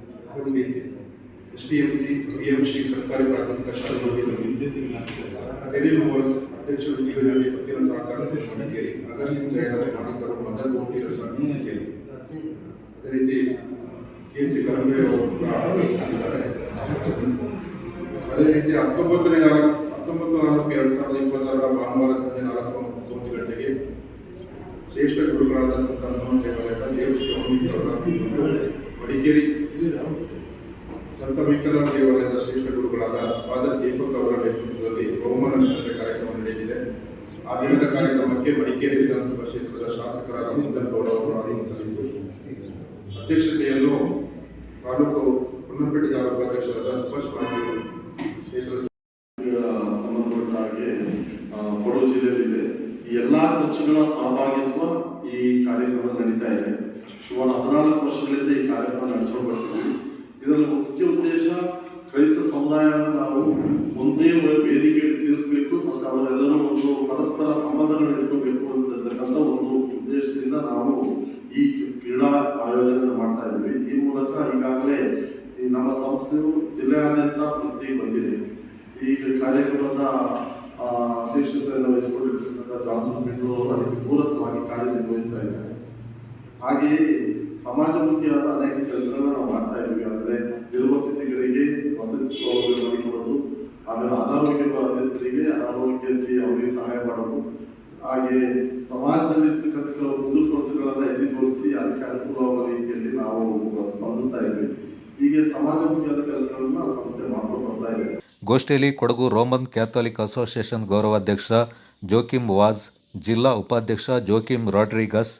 ಎಸ್ಟಿಎಂಸಿ ಬಿಎಂಸಿ ಸರ್ಕಾರಿ ಪ್ರಾಥಮಿಕ ಶಾಲೆಗಳಲ್ಲಿ, ಸೆರಿಲ್ ಮೂವರ್ಸ್ ಅಧ್ಯಕ್ಷರು ಟಿವಿನಲ್ಲಿ ವಕೀಲ ಸಹಕಾರ ಮಡಿಕೇರಿ, ಅಗಸ್ಟಿನ್ ಜಯರಾಜ್ ಮಾಲೀಕರು ಮದರ್ ಗೋಟಿರ ಮಡಿಕೇರಿ, ಅದೇ ರೀತಿ ಕೆಸಿ ಕರಂಬೆ ಅವರು ಕೂಡ ಆಗಮಿಸಿದ್ದಾರೆ. ಅದೇ ರೀತಿ 19/4/2026 ಭಾನುವಾರ ಸಂಜೆ 4:30 ಗಂಟೆಗೆ ಶ್ರೇಷ್ಠ ಗುರುಗಳಾದ ಸಂತ ಹನುಮಾನ್ ದೇವಾಲಯದ ದೇವಶ್ರೀ ಅಮೃತವರ ಮಡಿಕೇರಿ ಸಂತ ವೆಂಕಟರಾಮ ದೇವಾಲಯದ ಶ್ರೇಷ್ಠ ಗುರುಗಳಾದ ಫಾದರ್ ದೀಪಕ್ ಅವರ ನೇತೃತ್ವದಲ್ಲಿ ಬಹುಮಾನ ವಿತರಣೆ ಕಾರ್ಯಕ್ರಮ ನಡೆಯಲಿದೆ. ಆ ದಿನದ ಕಾರ್ಯಕ್ರಮಕ್ಕೆ ಮಡಿಕೇರಿ ವಿಧಾನಸಭಾ ಕ್ಷೇತ್ರದ ಶಾಸಕರಾದ ಮುದ್ದನ್ ಗೌಡ ಅವರು ಆಗಮಿಸಲಿದ್ದು, ಅಧ್ಯಕ್ಷತೆಯನ್ನು ತಾಲೂಕು ಹೊನ್ನಪೇಟೆ ತಾಲೂಕು ಅಧ್ಯಕ್ಷರಾದ ಸುಭಾಷ್ ಮಾಂಜಿ ಸಂಬಂಧಪಟ್ಟ ಹಾಗೆ ಕೊಡಗು ಜಿಲ್ಲೆಯಲ್ಲಿದೆ. ಈ ಎಲ್ಲಾ ಚರ್ಚ್ಗಳ ಸಹಭಾಗಿತ್ವ ಈ ಕಾರ್ಯಕ್ರಮ ನಡೀತಾ ಇದೆ. ಸುಮಾರು 14 ವರ್ಷಗಳಿಂದ ಈ ಕಾರ್ಯಕ್ರಮ ನಡೆಸ್ಕೊಂಡು ಬರ್ತೀವಿ. ಇದರ ಮುಖ್ಯ ಉದ್ದೇಶ ಕ್ರೈಸ್ತ ಸಮುದಾಯವನ್ನು ನಾವು ಒಂದೇ ವೇದಿಕೆಯಲ್ಲಿ ಸೇರಿಸಬೇಕು ಮತ್ತು ಅವರೆಲ್ಲರೂ ಒಂದು ಪರಸ್ಪರ ಸಂಬಂಧಗಳನ್ನು ಇಟ್ಕೋಬೇಕು ಅಂತಕ್ಕಂಥ ಒಂದು ಉದ್ದೇಶದಿಂದ ನಾವು ಈ ಕ್ರೀಡಾ ಆಯೋಜನೆ ಮಾಡ್ತಾ ಇದ್ವಿ. ಈ ಮೂಲಕ ಈಗಾಗಲೇ ನಮ್ಮ ಸಂಸ್ಥೆಯು ಜಿಲ್ಲೆಯಾದ್ಯಂತ ಪ್ರಸಿದ್ಧಿಗೆ ಬಂದಿದೆ. ಈ ಕಾರ್ಯಕ್ರಮದ ಅಧ್ಯಕ್ಷತೆಯನ್ನು ವಹಿಸಿಕೊಂಡಿರ್ತಕ್ಕಂಥ ಜಾನ್ಸನ್ ಬೆಂಗಳೂರು ಅದಕ್ಕೆ ಪೂರಕವಾಗಿ ಕಾರ್ಯನಿರ್ವಹಿಸ್ತಾ ಇದ್ದಾರೆ. ಹಾಗೆಯೇ ಸಮಾಜಮುಖಿಯಾದ ಅನೇಕ ಕೆಲಸಗಳನ್ನ ನಾವು ಮಾಡ್ತಾ ಇದ್ವಿ. ಅಂದರೆ ನಿರ್ವಸತಿಗರಿಗೆ ವಸತಿ ಸೌಲಭ್ಯ ಮಾಡಿಕೊಡೋದು, ಆಮೇಲೆ ಅನಾರೋಗ್ಯ ಬಾಧಿತರಿಗೆ ಅನಾರೋಗ್ಯಕ್ಕೆ ಅವರಿಗೆ ಸಹಾಯ ಮಾಡೋದು, ಹಾಗೆ ಸಮಾಜದಲ್ಲಿ ಇರ್ತಕ್ಕಂಥ ಕೆಲವು ಕುಂದುಕೊರತೆಗಳನ್ನು ಎತ್ತಿ ತೋರಿಸಿ ಅದಕ್ಕೆ ಅನುಕೂಲವಾದ ರೀತಿಯಲ್ಲಿ ನಾವು ಸ್ಪಂದಿಸ್ತಾ ಇದ್ವಿ. ಹೀಗೆ ಸಮಾಜಮುಖಿಯಾದ ಕೆಲಸಗಳನ್ನ ಸಂಸ್ಥೆ ಮಾಡ್ಕೊಂಡು ಬರ್ತಾ ಇದೆ. ಗೋಷ್ಠಿಯಲ್ಲಿ ಕೊಡಗು ರೋಮನ್ ಕ್ಯಾಥೋಲಿಕ್ ಅಸೋಸಿಯೇಷನ್ ಗೌರವಾಧ್ಯಕ್ಷ ಜೋಕಿಮ್ ವಾಜ್, ಜಿಲ್ಲಾ ಉಪಾಧ್ಯಕ್ಷ ಜೋಕಿಮ್ ರಾಡ್ರಿಗಸ್,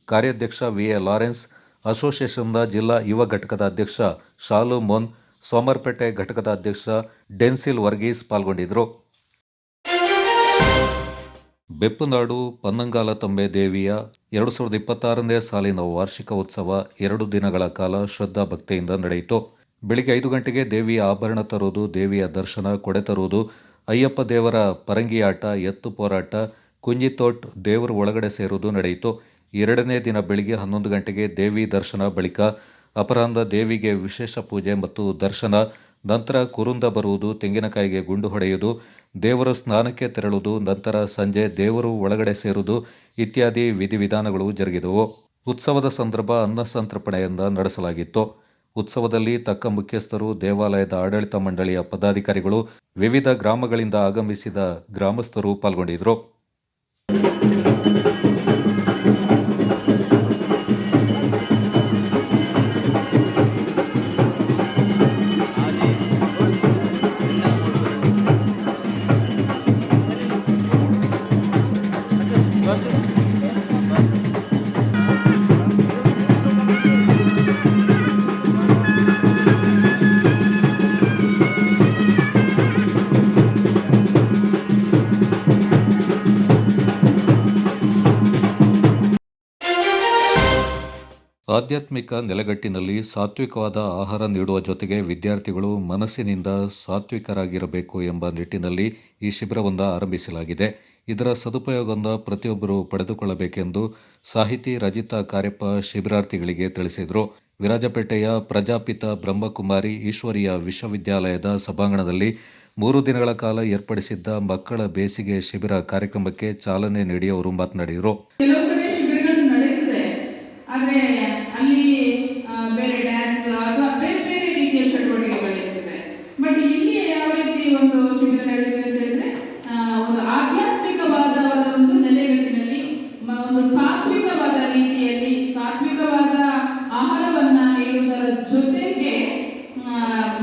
ಕಾರ್ಯಾಧ್ಯಕ್ಷ ವಿ.ಎ. ಲಾರೆನ್ಸ್, ಅಸೋಸಿಯೇಷನ್ನ ಜಿಲ್ಲಾ ಯುವ ಘಟಕದ ಅಧ್ಯಕ್ಷ ಶಾಲು ಮೊನ್, ಸೋಮರ್ಪೇಟೆ ಘಟಕದ ಅಧ್ಯಕ್ಷ ಡೆನ್ಸಿಲ್ ವರ್ಗೀಸ್ ಪಾಲ್ಗೊಂಡಿದ್ದರು. ಬೆಪ್ಪುನಾಡು ಪನ್ನಂಗಾಲ ತಂಬೆ ದೇವಿಯ 2026ನೇ ಸಾಲಿನ ವಾರ್ಷಿಕ ಉತ್ಸವ 2 ದಿನಗಳ ಕಾಲ ಶ್ರದ್ಧಾ ಭಕ್ತಿಯಿಂದ ನಡೆಯಿತು. ಬೆಳಿಗ್ಗೆ 5 ಗಂಟೆಗೆ ದೇವಿಯ ಆಭರಣ ತರುವುದು, ದೇವಿಯ ದರ್ಶನ, ಕೊಡೆ ತರುವುದು, ಅಯ್ಯಪ್ಪ ದೇವರ ಪರಂಗಿಯಾಟ, ಎತ್ತು ಹೋರಾಟ, ಕುಂಜಿತೋಟ್ ದೇವರ ಒಳಗಡೆ ಸೇರುವುದು ನಡೆಯಿತು. 2ನೇ ದಿನ ಬೆಳಿಗ್ಗೆ 11 ಗಂಟೆಗೆ ದೇವಿ ದರ್ಶನ, ಬಳಿಕ ಅಪರಾಹ್ನ ದೇವಿಗೆ ವಿಶೇಷ ಪೂಜೆ ಮತ್ತು ದರ್ಶನ, ನಂತರ ಕುರುಂದ ಬರುವುದು, ತೆಂಗಿನಕಾಯಿಗೆ ಗುಂಡು ಹೊಡೆಯುವುದು, ದೇವರು ಸ್ನಾನಕ್ಕೆ ತೆರಳುವುದು, ನಂತರ ಸಂಜೆ ದೇವರು ಒಳಗಡೆ ಸೇರುವುದು ಇತ್ಯಾದಿ ವಿಧಿವಿಧಾನಗಳು ಜರುಗಿದವು. ಉತ್ಸವದ ಸಂದರ್ಭ ಅನ್ನ ಸಂತರ್ಪಣೆಯಿಂದ ನಡೆಸಲಾಗಿತ್ತು. ಉತ್ಸವದಲ್ಲಿ ತಕ್ಕ ಮುಖ್ಯಸ್ಥರು, ದೇವಾಲಯದ ಆಡಳಿತ ಮಂಡಳಿಯ ಪದಾಧಿಕಾರಿಗಳು, ವಿವಿಧ ಗ್ರಾಮಗಳಿಂದ ಆಗಮಿಸಿದ ಗ್ರಾಮಸ್ಥರು ಪಾಲ್ಗೊಂಡಿದ್ದರು. ಆಧ್ಯಾತ್ಮಿಕ ನೆಲೆಗಟ್ಟಿನಲ್ಲಿ ಸಾತ್ವಿಕವಾದ ಆಹಾರ ನೀಡುವ ಜೊತೆಗೆ ವಿದ್ಯಾರ್ಥಿಗಳು ಮನಸ್ಸಿನಿಂದ ಸಾತ್ವಿಕರಾಗಿರಬೇಕು ಎಂಬ ನಿಟ್ಟಿನಲ್ಲಿ ಈ ಶಿಬಿರವನ್ನು ಆರಂಭಿಸಲಾಗಿದೆ. ಇದರ ಸದುಪಯೋಗವನ್ನು ಪ್ರತಿಯೊಬ್ಬರು ಪಡೆದುಕೊಳ್ಳಬೇಕೆಂದು ಸಾಹಿತಿ ರಜಿತಾ ಕಾರ್ಯಪ್ಪ ಶಿಬಿರಾರ್ಥಿಗಳಿಗೆ ತಿಳಿಸಿದರು. ವಿರಾಜಪೇಟೆಯ ಪ್ರಜಾಪಿತ ಬ್ರಹ್ಮಕುಮಾರಿ ಈಶ್ವರೀಯ ವಿಶ್ವವಿದ್ಯಾಲಯದ ಸಭಾಂಗಣದಲ್ಲಿ 3 ದಿನಗಳ ಕಾಲ ಏರ್ಪಡಿಸಿದ್ದ ಮಕ್ಕಳ ಬೇಸಿಗೆ ಶಿಬಿರ ಕಾರ್ಯಕ್ರಮಕ್ಕೆ ಚಾಲನೆ ನೀಡಿ ಅವರು ಮಾತನಾಡಿದರು. ಆದರೆ ಅಲ್ಲಿ ಬೇರೆ ಡ್ಯಾನ್ಸ್ ಅಥವಾ ಬೇರೆ ಬೇರೆ ರೀತಿಯ ಚಟುವಟಿಕೆಗಳಿರ್ತದೆ. ಬಟ್ ಇಲ್ಲಿ ಯಾವ ರೀತಿ ಒಂದು ಶಿಬಿರ ನಡೆದಿದೆ ಅಂತ ಹೇಳಿದ್ರೆ ಒಂದು ಆಧ್ಯಾತ್ಮಿಕವಾದ ಒಂದು ನೆಲೆಗಟ್ಟಿನಲ್ಲಿ ಒಂದು ಸಾತ್ವಿಕವಾದ ರೀತಿಯಲ್ಲಿ ಸಾತ್ವಿಕವಾದ ಆಹಾರವನ್ನ ನೀಡುವುದರ ಜೊತೆಗೆ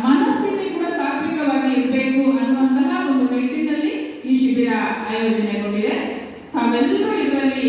ಮನಸ್ಥಿತಿ ಕೂಡ ಸಾತ್ವಿಕವಾಗಿ ಇರಬೇಕು ಅನ್ನುವಂತಹ ಒಂದು ನಿಟ್ಟಿನಲ್ಲಿ ಈ ಶಿಬಿರ ಆಯೋಜನೆಗೊಂಡಿದೆ. ತಾವೆಲ್ಲರೂ ಇದರಲ್ಲಿ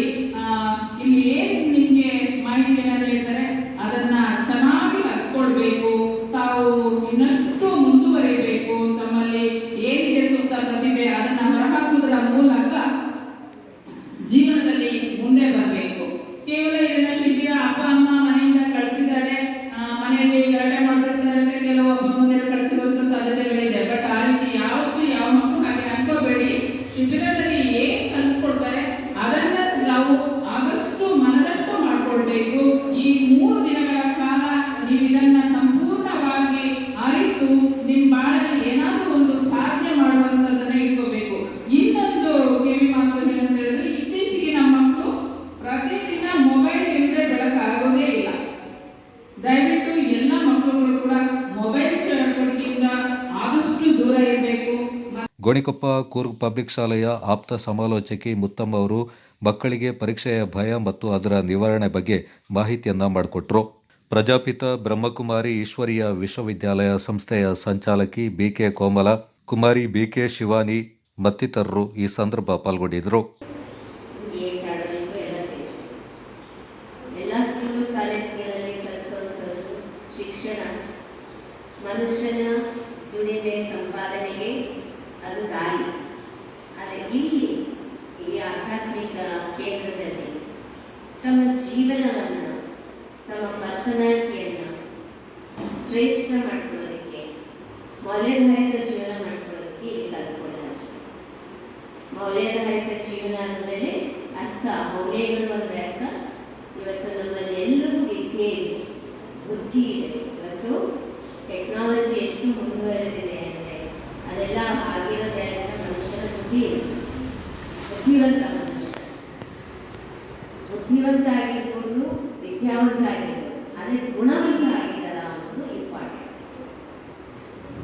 ಗೋಣಿಕೊಪ್ಪ ಕೂರ್ಗ್ ಪಬ್ಲಿಕ್ ಶಾಲೆಯ ಆಪ್ತ ಸಮಾಲೋಚಕಿ ಮುತ್ತಮ್ಮ ಅವರು ಮಕ್ಕಳಿಗೆ ಪರೀಕ್ಷೆಯ ಭಯ ಮತ್ತು ಅದರ ನಿವಾರಣೆ ಬಗ್ಗೆ ಮಾಹಿತಿಯನ್ನ ಮಾಡಿಕೊಟ್ರು. ಪ್ರಜಾಪಿತ ಬ್ರಹ್ಮಕುಮಾರಿ ಈಶ್ವರೀಯ ವಿಶ್ವವಿದ್ಯಾಲಯ ಸಂಸ್ಥೆಯ ಸಂಚಾಲಕಿ ಬಿಕೆ ಕೋಮಲ, ಕುಮಾರಿ ಬಿಕೆ ಶಿವಾನಿ ಮತ್ತಿತರರು ಈ ಸಂದರ್ಭ ಪಾಲ್ಗೊಂಡಿದ್ದರು. ಎಲ್ಲ ಸ್ಕೂಲ್ ಕಾಲೇಜುಗಳಲ್ಲಿ ಕಲಿಸುವಂಥದ್ದು ಶಿಕ್ಷಣ ಮನುಷ್ಯನ ದುಡಿಮೆ ಸಂಪಾದನೆಗೆ ಅದು ದಾರಿ. ಆದರೆ ಇಲ್ಲಿ ಈ ಆಧ್ಯಾತ್ಮಿಕ ಕೇಂದ್ರದಲ್ಲಿ ತಮ್ಮ ಜೀವನವನ್ನು, ತಮ್ಮ ಪರ್ಸನಾಲಿಟಿಯನ್ನು ಶ್ರೇಷ್ಠ ಮಾಡ್ಕೊಳ್ಳೋದಕ್ಕೆ, ಮೌಲ್ಯಧಾರಿತ ಜೀವನ ಮಾಡ್ಕೊಳ್ಳೋದಕ್ಕೆ ಇಲ್ಲಿ ಕಲಿಸ್ಕೊಡ್ತಾರೆ. ಮೌಲ್ಯಧಾರಿತ ಜೀವನ ಅಂದಮೇಲೆ ಅರ್ಥ, ಮೌಲ್ಯಗಳು ಅಂದರೆ ಅರ್ಥ. ಇವತ್ತು ನಮ್ಮಲ್ಲಿ ಎಲ್ರಿಗೂ ವಿದ್ಯೆ ಇದೆ, ಬುದ್ಧಿ ಇದೆ. ಇವತ್ತು ಟೆಕ್ನಾಲಜಿ ಎಷ್ಟು ಮುಂದುವರೆದಿದೆ ಅಂದರೆ ಅದೆಲ್ಲ ಆಗಿರೋದೇ ಅಂತ ಮನುಷ್ಯನ ಬುದ್ಧಿ ಇದೆ. ಬುದ್ಧಿವಂತ ಮನುಷ್ಯ, ಬುದ್ಧಿವಂತ ಆಗಿರ್ಬೋದು, ವಿದ್ಯಾವಂತ ಆಗಿರ್ಬೋದು, ಆದರೆ ಗುಣವಂತ ಆಗಿದ್ದಾರ ಅನ್ನೋದು ಇಂಪಾರ್ಟೆಂಟ್.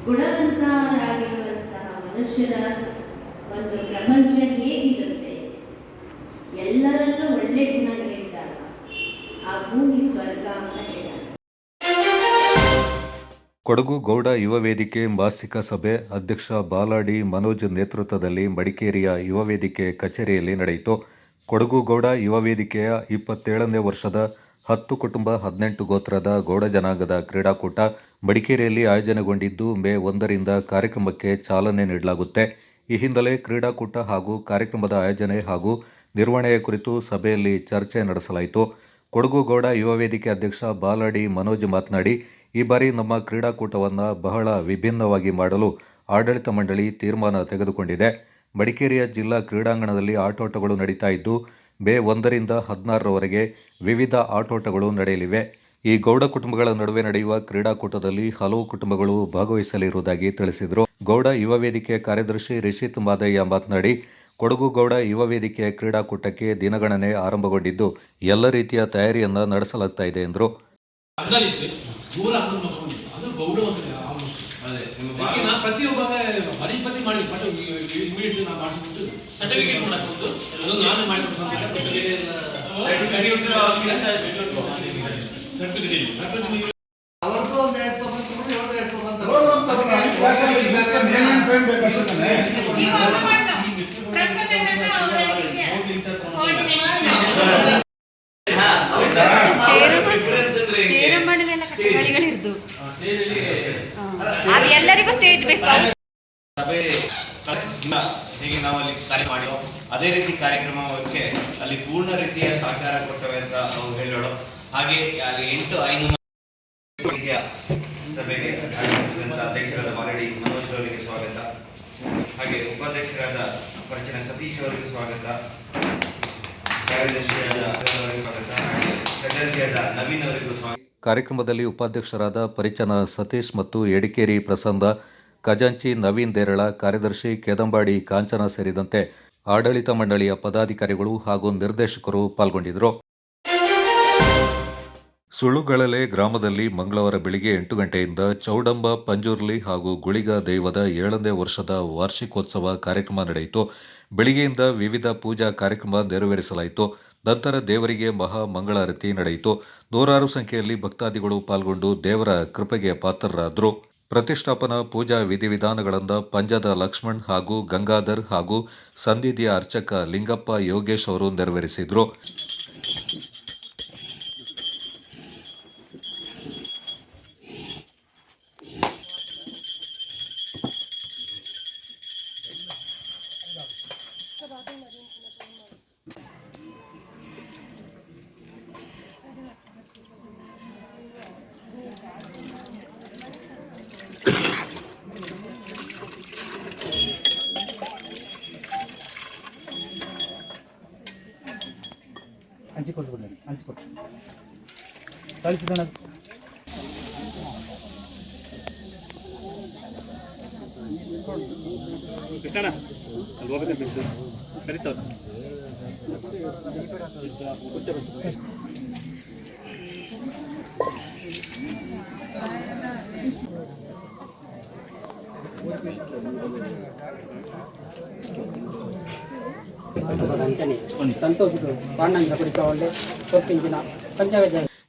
ಗುಣವಂತರಾಗಿರುವಂತಹ ಮನುಷ್ಯರ ಒಂದು ಪ್ರಪಂಚ ಹೇಗಿರುತ್ತೆ, ಎಲ್ಲರಲ್ಲೂ ಒಳ್ಳೆ ಗುಣಗಳಿದ್ದಾಗ ಆ ಭೂಮಿ ಸ್ವರ್ಗ ಅಂತ ಹೇಳ್ತಾರೆ. ಕೊಡಗು ಗೌಡ ಯುವ ವೇದಿಕೆ ಮಾಸಿಕ ಸಭೆ ಅಧ್ಯಕ್ಷ ಬಾಲಾಡಿ ಮನೋಜ್ ನೇತೃತ್ವದಲ್ಲಿ ಮಡಿಕೇರಿಯ ಯುವ ವೇದಿಕೆ ಕಚೇರಿಯಲ್ಲಿ ನಡೆಯಿತು. ಕೊಡಗು ಗೌಡ ಯುವ ವೇದಿಕೆಯ 27ನೇ ವರ್ಷದ 10 ಕುಟುಂಬ 18 ಗೋತ್ರದ ಗೌಡ ಜನಾಂಗದ ಕ್ರೀಡಾಕೂಟ ಮಡಿಕೇರಿಯಲ್ಲಿ ಆಯೋಜನೆಗೊಂಡಿದ್ದು, ಮೇ 1ರಿಂದ ಕಾರ್ಯಕ್ರಮಕ್ಕೆ ಚಾಲನೆ ನೀಡಲಾಗುತ್ತೆ. ಈ ಹಿನ್ನೆಲೆ ಕ್ರೀಡಾಕೂಟ ಹಾಗೂ ಕಾರ್ಯಕ್ರಮದ ಆಯೋಜನೆ ಹಾಗೂ ನಿರ್ವಹಣೆಯ ಕುರಿತು ಸಭೆಯಲ್ಲಿ ಚರ್ಚೆ ನಡೆಸಲಾಯಿತು. ಕೊಡಗು ಗೌಡ ಯುವ ವೇದಿಕೆ ಅಧ್ಯಕ್ಷ ಬಾಲಾಡಿ ಮನೋಜ್ ಮಾತನಾಡಿ, ಈ ಬಾರಿ ನಮ್ಮ ಕ್ರೀಡಾಕೂಟವನ್ನು ಬಹಳ ವಿಭಿನ್ನವಾಗಿ ಮಾಡಲು ಆಡಳಿತ ಮಂಡಳಿ ತೀರ್ಮಾನ ತೆಗೆದುಕೊಂಡಿದೆ. ಮಡಿಕೇರಿಯ ಜಿಲ್ಲಾ ಕ್ರೀಡಾಂಗಣದಲ್ಲಿ ಆಟೋಟಗಳು ನಡೀತಾ ಇದ್ದು, ಮೇ 1ರಿಂದ 16ರವರೆಗೆ ವಿವಿಧ ಆಟೋಟಗಳು ನಡೆಯಲಿವೆ. ಈ ಗೌಡ ಕುಟುಂಬಗಳ ನಡುವೆ ನಡೆಯುವ ಕ್ರೀಡಾಕೂಟದಲ್ಲಿ ಹಲವು ಕುಟುಂಬಗಳು ಭಾಗವಹಿಸಲಿರುವುದಾಗಿ ತಿಳಿಸಿದರು. ಗೌಡ ಯುವ ವೇದಿಕೆ ಕಾರ್ಯದರ್ಶಿ ರಿಷಿತ್ ಮಾದಯ್ಯ ಮಾತನಾಡಿ, ಕೊಡಗು ಗೌಡ ಯುವ ವೇದಿಕೆಯ ಕ್ರೀಡಾಕೂಟಕ್ಕೆ ದಿನಗಣನೆ ಆರಂಭಗೊಂಡಿದ್ದು, ಎಲ್ಲ ರೀತಿಯ ತಯಾರಿಯನ್ನ ನಡೆಸಲಾಗ್ತಾ ಇದೆ ಎಂದರು. ಪ್ರತಿಯೊಬ್ಬ ಪರಿಪತಿ ಮಾಡಿ ಸರ್ಟಿಫಿಕೇಟ್ ಮಾಡಬಹುದು. ಅವ್ರದ್ದು ಒಂದು 2% ಅದು ಎಲ್ಲರಿಗೂ ಸ್ಟೇಜ್ ಬೇಕು. ಸಭೆ ಹೇಗೆ ನಾವು ಅಲ್ಲಿ ಕಾರ್ಯ ಮಾಡಿದೋ ಅದೇ ರೀತಿ ಕಾರ್ಯಕ್ರಮಕ್ಕೆ ಅಲ್ಲಿ ಪೂರ್ಣ ರೀತಿಯ ಸಹಕಾರ ಕೊಡ್ತವೆ ಅಂತ ನಾವು ಹೇಳೋಣ. ಹಾಗೆ ಅಲ್ಲಿ 8 ಸಭೆಗೆ ಆಗಮಿಸಿದಂತ ಅಧ್ಯಕ್ಷರಾದ ಬಾಲಡಿ ಮನೋಜ್ ಅವರಿಗೆ ಸ್ವಾಗತ, ಹಾಗೆ ಉಪಾಧ್ಯಕ್ಷರಾದ ಪರಿಚಯ ಸತೀಶ್ ಅವರಿಗೆ ಸ್ವಾಗತ, ಕಾರ್ಯದರ್ಶಿಯಾದ ಸ್ವಾಗತ, ಹಾಗೆ ಖಜಾಂಚಿಯಾದ ನವೀನ್ ಅವರಿಗೂ ಸ್ವಾಗತ. ಕಾರ್ಯಕ್ರಮದಲ್ಲಿ ಉಪಾಧ್ಯಕ್ಷರಾದ ಪರಿಚನ ಸತೀಶ್ ಮತ್ತು ಎಡಿಕೇರಿ ಪ್ರಸನ್ನ, ಖಜಾಂಚಿ ನವೀನ್ ದೇರಳ, ಕಾರ್ಯದರ್ಶಿ ಕೆದಂಬಾಡಿ ಕಾಂಚನ ಸೇರಿದಂತೆ ಆಡಳಿತ ಮಂಡಳಿಯ ಪದಾಧಿಕಾರಿಗಳು ಹಾಗೂ ನಿರ್ದೇಶಕರು ಪಾಲ್ಗೊಂಡಿದ್ದರು. ಸುಳುಗಳಲೆ ಗ್ರಾಮದಲ್ಲಿ ಮಂಗಳವಾರ ಬೆಳಿಗ್ಗೆ 8 ಗಂಟೆಯಿಂದ ಚೌಡಂಬ ಪಂಜುರ್ಲಿ ಹಾಗೂ ಗುಳಿಗ ದೈವದ 7ನೇ ವರ್ಷದ ವಾರ್ಷಿಕೋತ್ಸವ ಕಾರ್ಯಕ್ರಮ ನಡೆಯಿತು. ಬೆಳಿಗ್ಗೆಯಿಂದ ವಿವಿಧ ಪೂಜಾ ಕಾರ್ಯಕ್ರಮ ನೆರವೇರಿಸಲಾಯಿತು. ನಂತರ ದೇವರಿಗೆ ಮಹಾ ಮಂಗಳಾರತಿ ನಡೆಯಿತು. ನೂರಾರು ಸಂಖ್ಯೆಯಲ್ಲಿ ಭಕ್ತಾದಿಗಳು ಪಾಲ್ಗೊಂಡು ದೇವರ ಕೃಪೆಗೆ ಪಾತ್ರರಾದರು. ಪ್ರತಿಷ್ಠಾಪನಾ ಪೂಜಾ ವಿಧಿವಿಧಾನಗಳಿಂದ ಪಂಜದ ಲಕ್ಷ್ಮಣ್ ಹಾಗೂ ಗಂಗಾಧರ್ ಹಾಗೂ ಸನ್ನಿಧಿಯ ಅರ್ಚಕ ಲಿಂಗಪ್ಪ ಯೋಗೇಶ್ ಅವರು ನೆರವೇರಿಸಿದರು. ಹಂಚಿಕೊಟ್ಟು ಕಳಿಸಿದಣ. ಕೃಷ್ಣಣ್ಣ ಅಲ್ಲಿ ಹೋಗುತ್ತೆ ಕರಿತಾವ.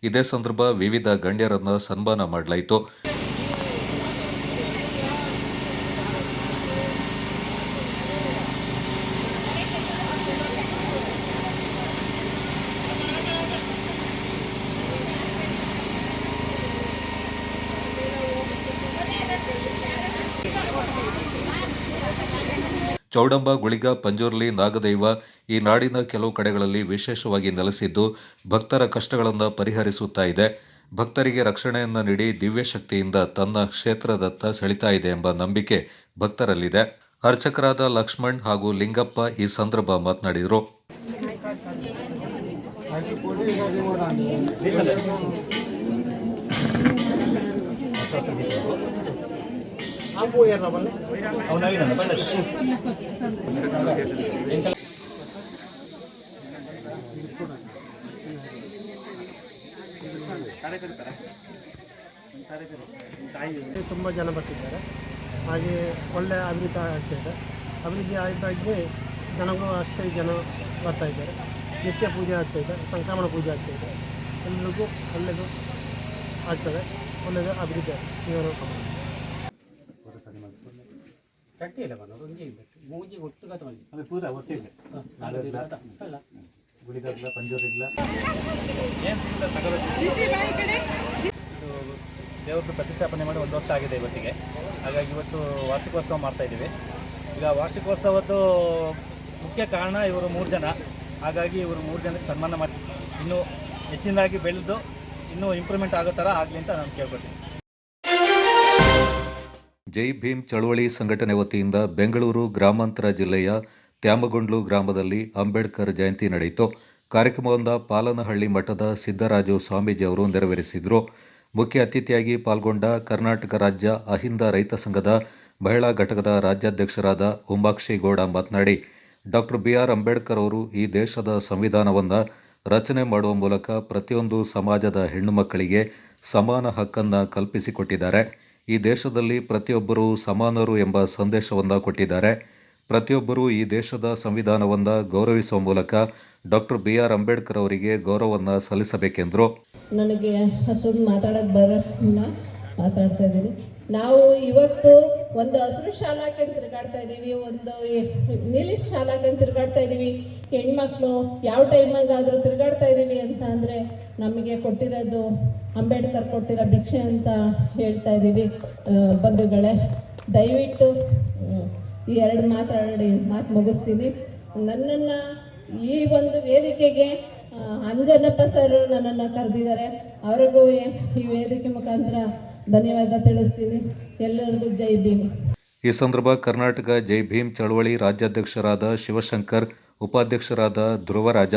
ಇದೇ ಸಂದರ್ಭ ವಿವಿಧ ಗಣ್ಯರನ್ನ ಸನ್ಮಾನ ಮಾಡಲಾಯಿತು. ಚೌಡಂಬ, ಗುಳಿಗ, ಪಂಜುರ್ಲಿ, ನಾಗದೈವ ಈ ನಾಡಿನ ಕೆಲವು ಕಡೆಗಳಲ್ಲಿ ವಿಶೇಷವಾಗಿ ನೆಲೆಸಿದ್ದು ಭಕ್ತರ ಕಷ್ಟಗಳನ್ನು ಪರಿಹರಿಸುತ್ತಾ ಇದೆ. ಭಕ್ತರಿಗೆ ರಕ್ಷಣೆಯನ್ನು ನೀಡಿ ದಿವ್ಯ ಶಕ್ತಿಯಿಂದ ತನ್ನ ಕ್ಷೇತ್ರದತ್ತ ಸೆಳಿತಾ ಇದೆ ಎಂಬ ನಂಬಿಕೆ ಭಕ್ತರಲ್ಲಿದೆ. ಅರ್ಚಕರಾದ ಲಕ್ಷ್ಮಣ್ ಹಾಗೂ ಲಿಂಗಪ್ಪ ಈ ಸಂದರ್ಭ ಮಾತನಾಡಿದರು. ತುಂಬ ಜನ ಬರ್ತಿದ್ದಾರೆ. ಹಾಗೆ ಒಳ್ಳೆ ಅಭಿವೃದ್ಧಿ ಆಗ್ತಾಯಿದೆ. ಅಭಿವೃದ್ಧಿ ಆಯ್ತಾಗಿ ಜನಗಳು ಅಷ್ಟೇ ಜನ ಬರ್ತಾ ಇದ್ದಾರೆ. ನಿತ್ಯ ಪೂಜೆ ಆಗ್ತಾಯಿದೆ, ಸಂಕ್ರಮಣ ಪೂಜೆ ಆಗ್ತಾಯಿದೆ. ಎಲ್ಲರಿಗೂ ಒಳ್ಳೆಯದು ಆಗ್ತದೆ, ಒಳ್ಳೆಯದು ಅಭಿವೃದ್ಧಿ ದೇವರು ದೇವ್ರದ್ದು ಪ್ರತಿಷ್ಠಾಪನೆ ಮಾಡಿ 1 ವರ್ಷ ಆಗಿದೆ ಇವತ್ತಿಗೆ. ಹಾಗಾಗಿ ಇವತ್ತು ವಾರ್ಷಿಕೋತ್ಸವ ಮಾಡ್ತಾ ಇದ್ದೀವಿ. ಈಗ ವಾರ್ಷಿಕೋತ್ಸವದ್ದು ಮುಖ್ಯ ಕಾರಣ ಇವರು 3 ಜನ. ಹಾಗಾಗಿ ಇವರು 3 ಜನಕ್ಕೆ ಸನ್ಮಾನ ಮಾಡಿ ಇನ್ನೂ ಹೆಚ್ಚಿನದಾಗಿ ಬೆಳೆದು ಇನ್ನೂ ಇಂಪ್ರೂವ್ಮೆಂಟ್ ಆಗೋ ಥರ ಆಗಲಿ ಅಂತ ನಾನು ಕೇಳ್ಕೊತೀನಿ. ಜೈ ಭೀಮ್ ಚಳವಳಿ ಸಂಘಟನೆ ವತಿಯಿಂದ ಬೆಂಗಳೂರು ಗ್ರಾಮಾಂತರ ಜಿಲ್ಲೆಯ ತ್ಯಾಮಗೊಂಡ್ಲು ಗ್ರಾಮದಲ್ಲಿ ಅಂಬೇಡ್ಕರ್ ಜಯಂತಿ ನಡೆಯಿತು. ಕಾರ್ಯಕ್ರಮವನ್ನು ಪಾಲನಹಳ್ಳಿ ಮಠದ ಸಿದ್ದರಾಜು ಸ್ವಾಮೀಜಿ ಅವರು ನೆರವೇರಿಸಿದರು. ಮುಖ್ಯ ಅತಿಥಿಯಾಗಿ ಪಾಲ್ಗೊಂಡ ಕರ್ನಾಟಕ ರಾಜ್ಯ ಅಹಿಂದ ರೈತ ಸಂಘದ ಮಹಿಳಾ ಘಟಕದ ರಾಜ್ಯಾಧ್ಯಕ್ಷರಾದ ಉಮಾಕ್ಷಿ ಗೌಡ ಮಾತನಾಡಿ, ಡಾಕ್ಟರ್ BR ಅಂಬೇಡ್ಕರ್ ಅವರು ಈ ದೇಶದ ಸಂವಿಧಾನವನ್ನು ರಚನೆ ಮಾಡುವ ಮೂಲಕ ಪ್ರತಿಯೊಂದು ಸಮಾಜದ ಹೆಣ್ಣು ಮಕ್ಕಳಿಗೆ ಸಮಾನ ಹಕ್ಕನ್ನು ಕಲ್ಪಿಸಿಕೊಟ್ಟಿದ್ದಾರೆ. ಈ ದೇಶದಲ್ಲಿ ಪ್ರತಿಯೊಬ್ಬರೂ ಸಮಾನರು ಎಂಬ ಸಂದೇಶವನ್ನು ಕೊಟ್ಟಿದ್ದಾರೆ. ಪ್ರತಿಯೊಬ್ಬರೂ ಈ ದೇಶದ ಸಂವಿಧಾನವನ್ನು ಗೌರವಿಸುವ ಮೂಲಕ ಡಾಕ್ಟರ್ BR ಅಂಬೇಡ್ಕರ್ ಅವರಿಗೆ ಗೌರವವನ್ನು ಸಲ್ಲಿಸಬೇಕೆಂದರು. ನನಗೆ ಅಷ್ಟೊಂದು ಮಾತಾಡೋಕ್ಕೆ ಬರೋಲ್ಲ, ಮಾತಾಡ್ತಾ ಇದ್ದೀನಿ. ನಾವು ಇವತ್ತು ಒಂದು ಹಸಿರು ಶಾಲಾಕ್ಕೆ ತಿರುಗಾಡ್ತಾ ಇದ್ದೀವಿ, ಒಂದು ನೀಲಿ ಶಾಲಾಕ್ಕೆ ತಿರುಗಾಡ್ತಾ ಇದ್ದೀವಿ. ಹೆಣ್ಮಕ್ಳು ಯಾವ ಟೈಮಾಗಾದರೂ ತಿರುಗಾಡ್ತಾ ಇದ್ದೀವಿ ಅಂತ ಅಂದರೆ ನಮಗೆ ಕೊಟ್ಟಿರೋದು ಅಂಬೇಡ್ಕರ್ ಕೊಟ್ಟಿರೋ ಭಿಕ್ಷೆ ಅಂತ ಹೇಳ್ತಾ ಇದ್ದೀವಿ. ಬಂಧುಗಳೇ, ದಯವಿಟ್ಟು ಈ 2 ಮಾತು ಮುಗಿಸ್ತೀನಿ. ನನ್ನನ್ನು ಈ ಒಂದು ವೇದಿಕೆಗೆ ಅಂಜನಪ್ಪ ಸರ್ ನನ್ನನ್ನು ಕರೆದಿದ್ದಾರೆ. ಅವರಿಗೂ ಈ ವೇದಿಕೆ ಮುಖಾಂತರ ಧನ್ಯವಾದ ತಿಳಿಸ್ತೀನಿ. ಎಲ್ಲರಿಗೂ ಜೈ ಭೀಮ್. ಈ ಸಂದರ್ಭ ಕರ್ನಾಟಕ ಜೈ ಭೀಮ್ ಚಳವಳಿ ರಾಜ್ಯಾಧ್ಯಕ್ಷರಾದ ಶಿವಶಂಕರ್, ಉಪಾಧ್ಯಕ್ಷರಾದ ಧ್ರುವರಾಜ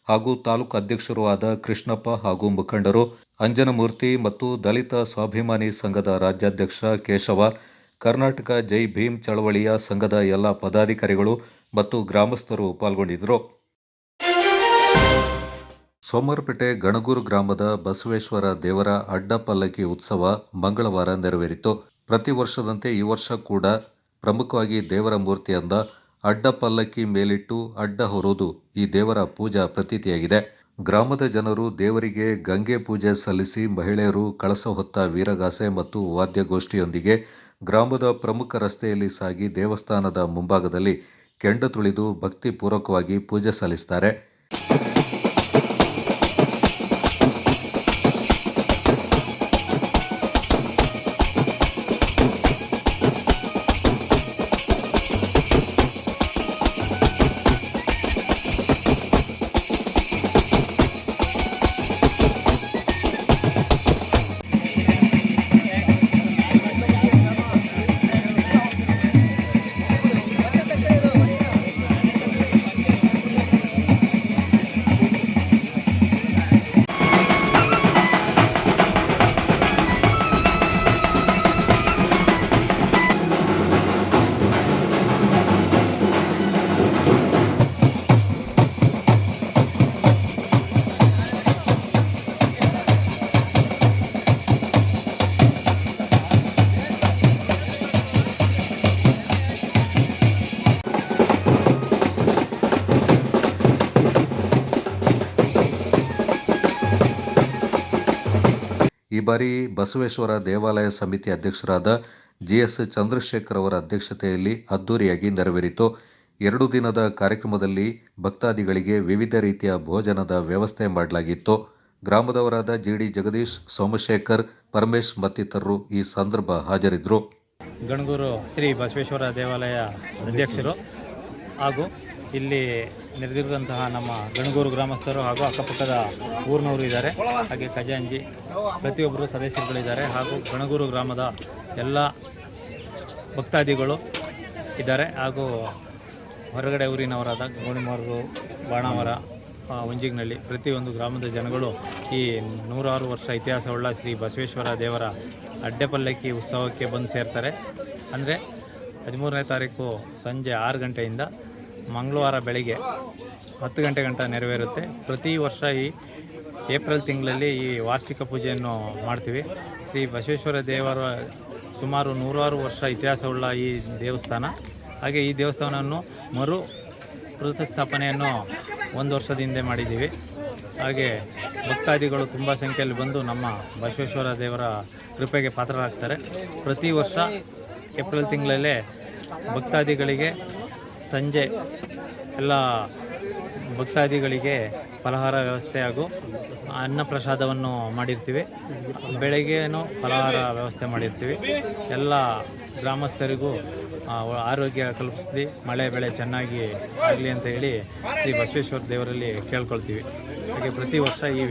ಹಾಗೂ ತಾಲೂಕು ಅಧ್ಯಕ್ಷರೂ ಆದ ಕೃಷ್ಣಪ್ಪ ಹಾಗೂ ಮುಖಂಡರು, ಅಂಜನಮೂರ್ತಿ ಮತ್ತು ದಲಿತ ಸ್ವಾಭಿಮಾನಿ ಸಂಘದ ರಾಜ್ಯಾಧ್ಯಕ್ಷ ಕೇಶವ, ಕರ್ನಾಟಕ ಜೈ ಭೀಮ್ ಚಳವಳಿಯ ಸಂಘದ ಎಲ್ಲ ಪದಾಧಿಕಾರಿಗಳು ಮತ್ತು ಗ್ರಾಮಸ್ಥರು ಪಾಲ್ಗೊಂಡಿದ್ದರು. ಸೋಮವಾರಪೇಟೆ ಗಣಗೂರು ಗ್ರಾಮದ ಬಸವೇಶ್ವರ ದೇವರ ಅಡ್ಡ ಪಲ್ಲಕ್ಕಿ ಉತ್ಸವ ಮಂಗಳವಾರ ನೆರವೇರಿತು. ಪ್ರತಿ ವರ್ಷದಂತೆ ಈ ವರ್ಷ ಕೂಡ ಪ್ರಮುಖವಾಗಿ ದೇವರ ಮೂರ್ತಿಯಿಂದ ಅಡ್ಡ ಪಲ್ಲಕ್ಕಿ ಮೇಲಿಟ್ಟು ಅಡ್ಡ ಹೊರೋದು ಈ ದೇವರ ಪೂಜಾ ಪ್ರತೀತಿಯಾಗಿದೆ. ಗ್ರಾಮದ ಜನರು ದೇವರಿಗೆ ಗಂಗೆ ಪೂಜೆ ಸಲ್ಲಿಸಿ ಮಹಿಳೆಯರು ಕಳಸ ಹೊತ್ತ ವೀರಗಾಸೆ ಮತ್ತು ವಾದ್ಯಗೋಷ್ಠಿಯೊಂದಿಗೆ ಗ್ರಾಮದ ಪ್ರಮುಖ ರಸ್ತೆಯಲ್ಲಿ ಸಾಗಿ ದೇವಸ್ಥಾನದ ಮುಂಭಾಗದಲ್ಲಿ ಕೆಂಡ ತುಳಿದು ಭಕ್ತಿಪೂರ್ವಕವಾಗಿ ಪೂಜೆ ಸಲ್ಲಿಸುತ್ತಾರೆ. ಬಾರಿ ಬಸವೇಶ್ವರ ದೇವಾಲಯ ಸಮಿತಿ ಅಧ್ಯಕ್ಷರಾದ GS ಚಂದ್ರಶೇಖರ್ ಅವರ ಅಧ್ಯಕ್ಷತೆಯಲ್ಲಿ ಅದ್ದೂರಿಯಾಗಿ ನೆರವೇರಿತು. 2 ದಿನದ ಕಾರ್ಯಕ್ರಮದಲ್ಲಿ ಭಕ್ತಾದಿಗಳಿಗೆ ವಿವಿಧ ರೀತಿಯ ಭೋಜನದ ವ್ಯವಸ್ಥೆ ಮಾಡಲಾಗಿತ್ತು. ಗ್ರಾಮದವರಾದ GD ಜಗದೀಶ್, ಸೋಮಶೇಖರ್, ಪರಮೇಶ್ ಮತ್ತಿತರರು ಈ ಸಂದರ್ಭ ಹಾಜರಿದ್ದರು. ಗಣಗೂರು ಶ್ರೀ ಬಸವೇಶ್ವರ ದೇವಾಲಯ ಅಧ್ಯಕ್ಷರು ಹಾಗೂ ಇಲ್ಲಿ ನೆರೆದಿರುವಂತಹ ನಮ್ಮ ಗಣಗೂರು ಗ್ರಾಮಸ್ಥರು ಹಾಗೂ ಅಕ್ಕಪಕ್ಕದ ಊರಿನವರು ಇದ್ದಾರೆ. ಹಾಗೆ ಖಜಾಂಜಿ ಪ್ರತಿಯೊಬ್ಬರು ಸದಸ್ಯರುಗಳಿದ್ದಾರೆ ಹಾಗೂ ಗಣಗೂರು ಗ್ರಾಮದ ಎಲ್ಲ ಭಕ್ತಾದಿಗಳು ಇದ್ದಾರೆ. ಹಾಗೂ ಹೊರಗಡೆ ಊರಿನವರಾದ ಗೋಣಿಮಾರ್ಗು, ಬಾಣಾವರ, ಹುಂಜಿಗ್ನಳ್ಳಿ ಪ್ರತಿಯೊಂದು ಗ್ರಾಮದ ಜನಗಳು ಈ 106 ವರ್ಷ ಇತಿಹಾಸವುಳ್ಳ ಶ್ರೀ ಬಸವೇಶ್ವರ ದೇವರ ಅಡ್ಡೆಪಲ್ಲಕ್ಕಿ ಉತ್ಸವಕ್ಕೆ ಬಂದು ಸೇರ್ತಾರೆ. ಅಂದರೆ 13ನೇ ತಾರೀಕು ಸಂಜೆ 6 ಗಂಟೆಯಿಂದ ಮಂಗಳವಾರ ಬೆಳಿಗ್ಗೆ 10 ಗಂಟೆ ಗಂಟ ನೆರವೇರುತ್ತೆ. ಪ್ರತಿ ವರ್ಷ ಈ ಏಪ್ರಿಲ್ ತಿಂಗಳಲ್ಲಿ ಈ ವಾರ್ಷಿಕ ಪೂಜೆಯನ್ನು ಮಾಡ್ತೀವಿ. ಶ್ರೀ ಬಸವೇಶ್ವರ ದೇವರ ಸುಮಾರು 106 ವರ್ಷ ಇತಿಹಾಸವುಳ್ಳ ಈ ದೇವಸ್ಥಾನ. ಹಾಗೆ ಈ ದೇವಸ್ಥಾನವನ್ನು ಮರು ಪ್ರತಿಷ್ಠಾಪನೆಯನ್ನು 1 ವರ್ಷದ ಹಿಂದೆ ಮಾಡಿದ್ದೀವಿ. ಹಾಗೆ ಭಕ್ತಾದಿಗಳು ತುಂಬ ಸಂಖ್ಯೆಯಲ್ಲಿ ಬಂದು ನಮ್ಮ ಬಸವೇಶ್ವರ ದೇವರ ಕೃಪೆಗೆ ಪಾತ್ರರಾಗ್ತಾರೆ. ಪ್ರತಿ ವರ್ಷ ಏಪ್ರಿಲ್ ತಿಂಗಳಲ್ಲೇ ಭಕ್ತಾದಿಗಳಿಗೆ ಸಂಜೆ ಎಲ್ಲ ಭಕ್ತಾದಿಗಳಿಗೆ ಫಲಹಾರ ವ್ಯವಸ್ಥೆ ಹಾಗೂ ಅನ್ನ ಪ್ರಸಾದವನ್ನು ಮಾಡಿರ್ತೀವಿ. ಬೆಳಗ್ಗೆನೂ ಫಲಹಾರ ವ್ಯವಸ್ಥೆ ಮಾಡಿರ್ತೀವಿ. ಎಲ್ಲ ಗ್ರಾಮಸ್ಥರಿಗೂ ಆರೋಗ್ಯ ಕಲ್ಪಿಸ್ಲಿ, ಮಳೆ ಬೆಳೆ ಚೆನ್ನಾಗಿ ಆಗಲಿ ಅಂತ ಹೇಳಿ ಶ್ರೀ ಬಸವೇಶ್ವರ ದೇವರಲ್ಲಿ ಕೇಳ್ಕೊಳ್ತೀವಿ. ಹಾಗೆ ಪ್ರತಿ ವರ್ಷ ಈ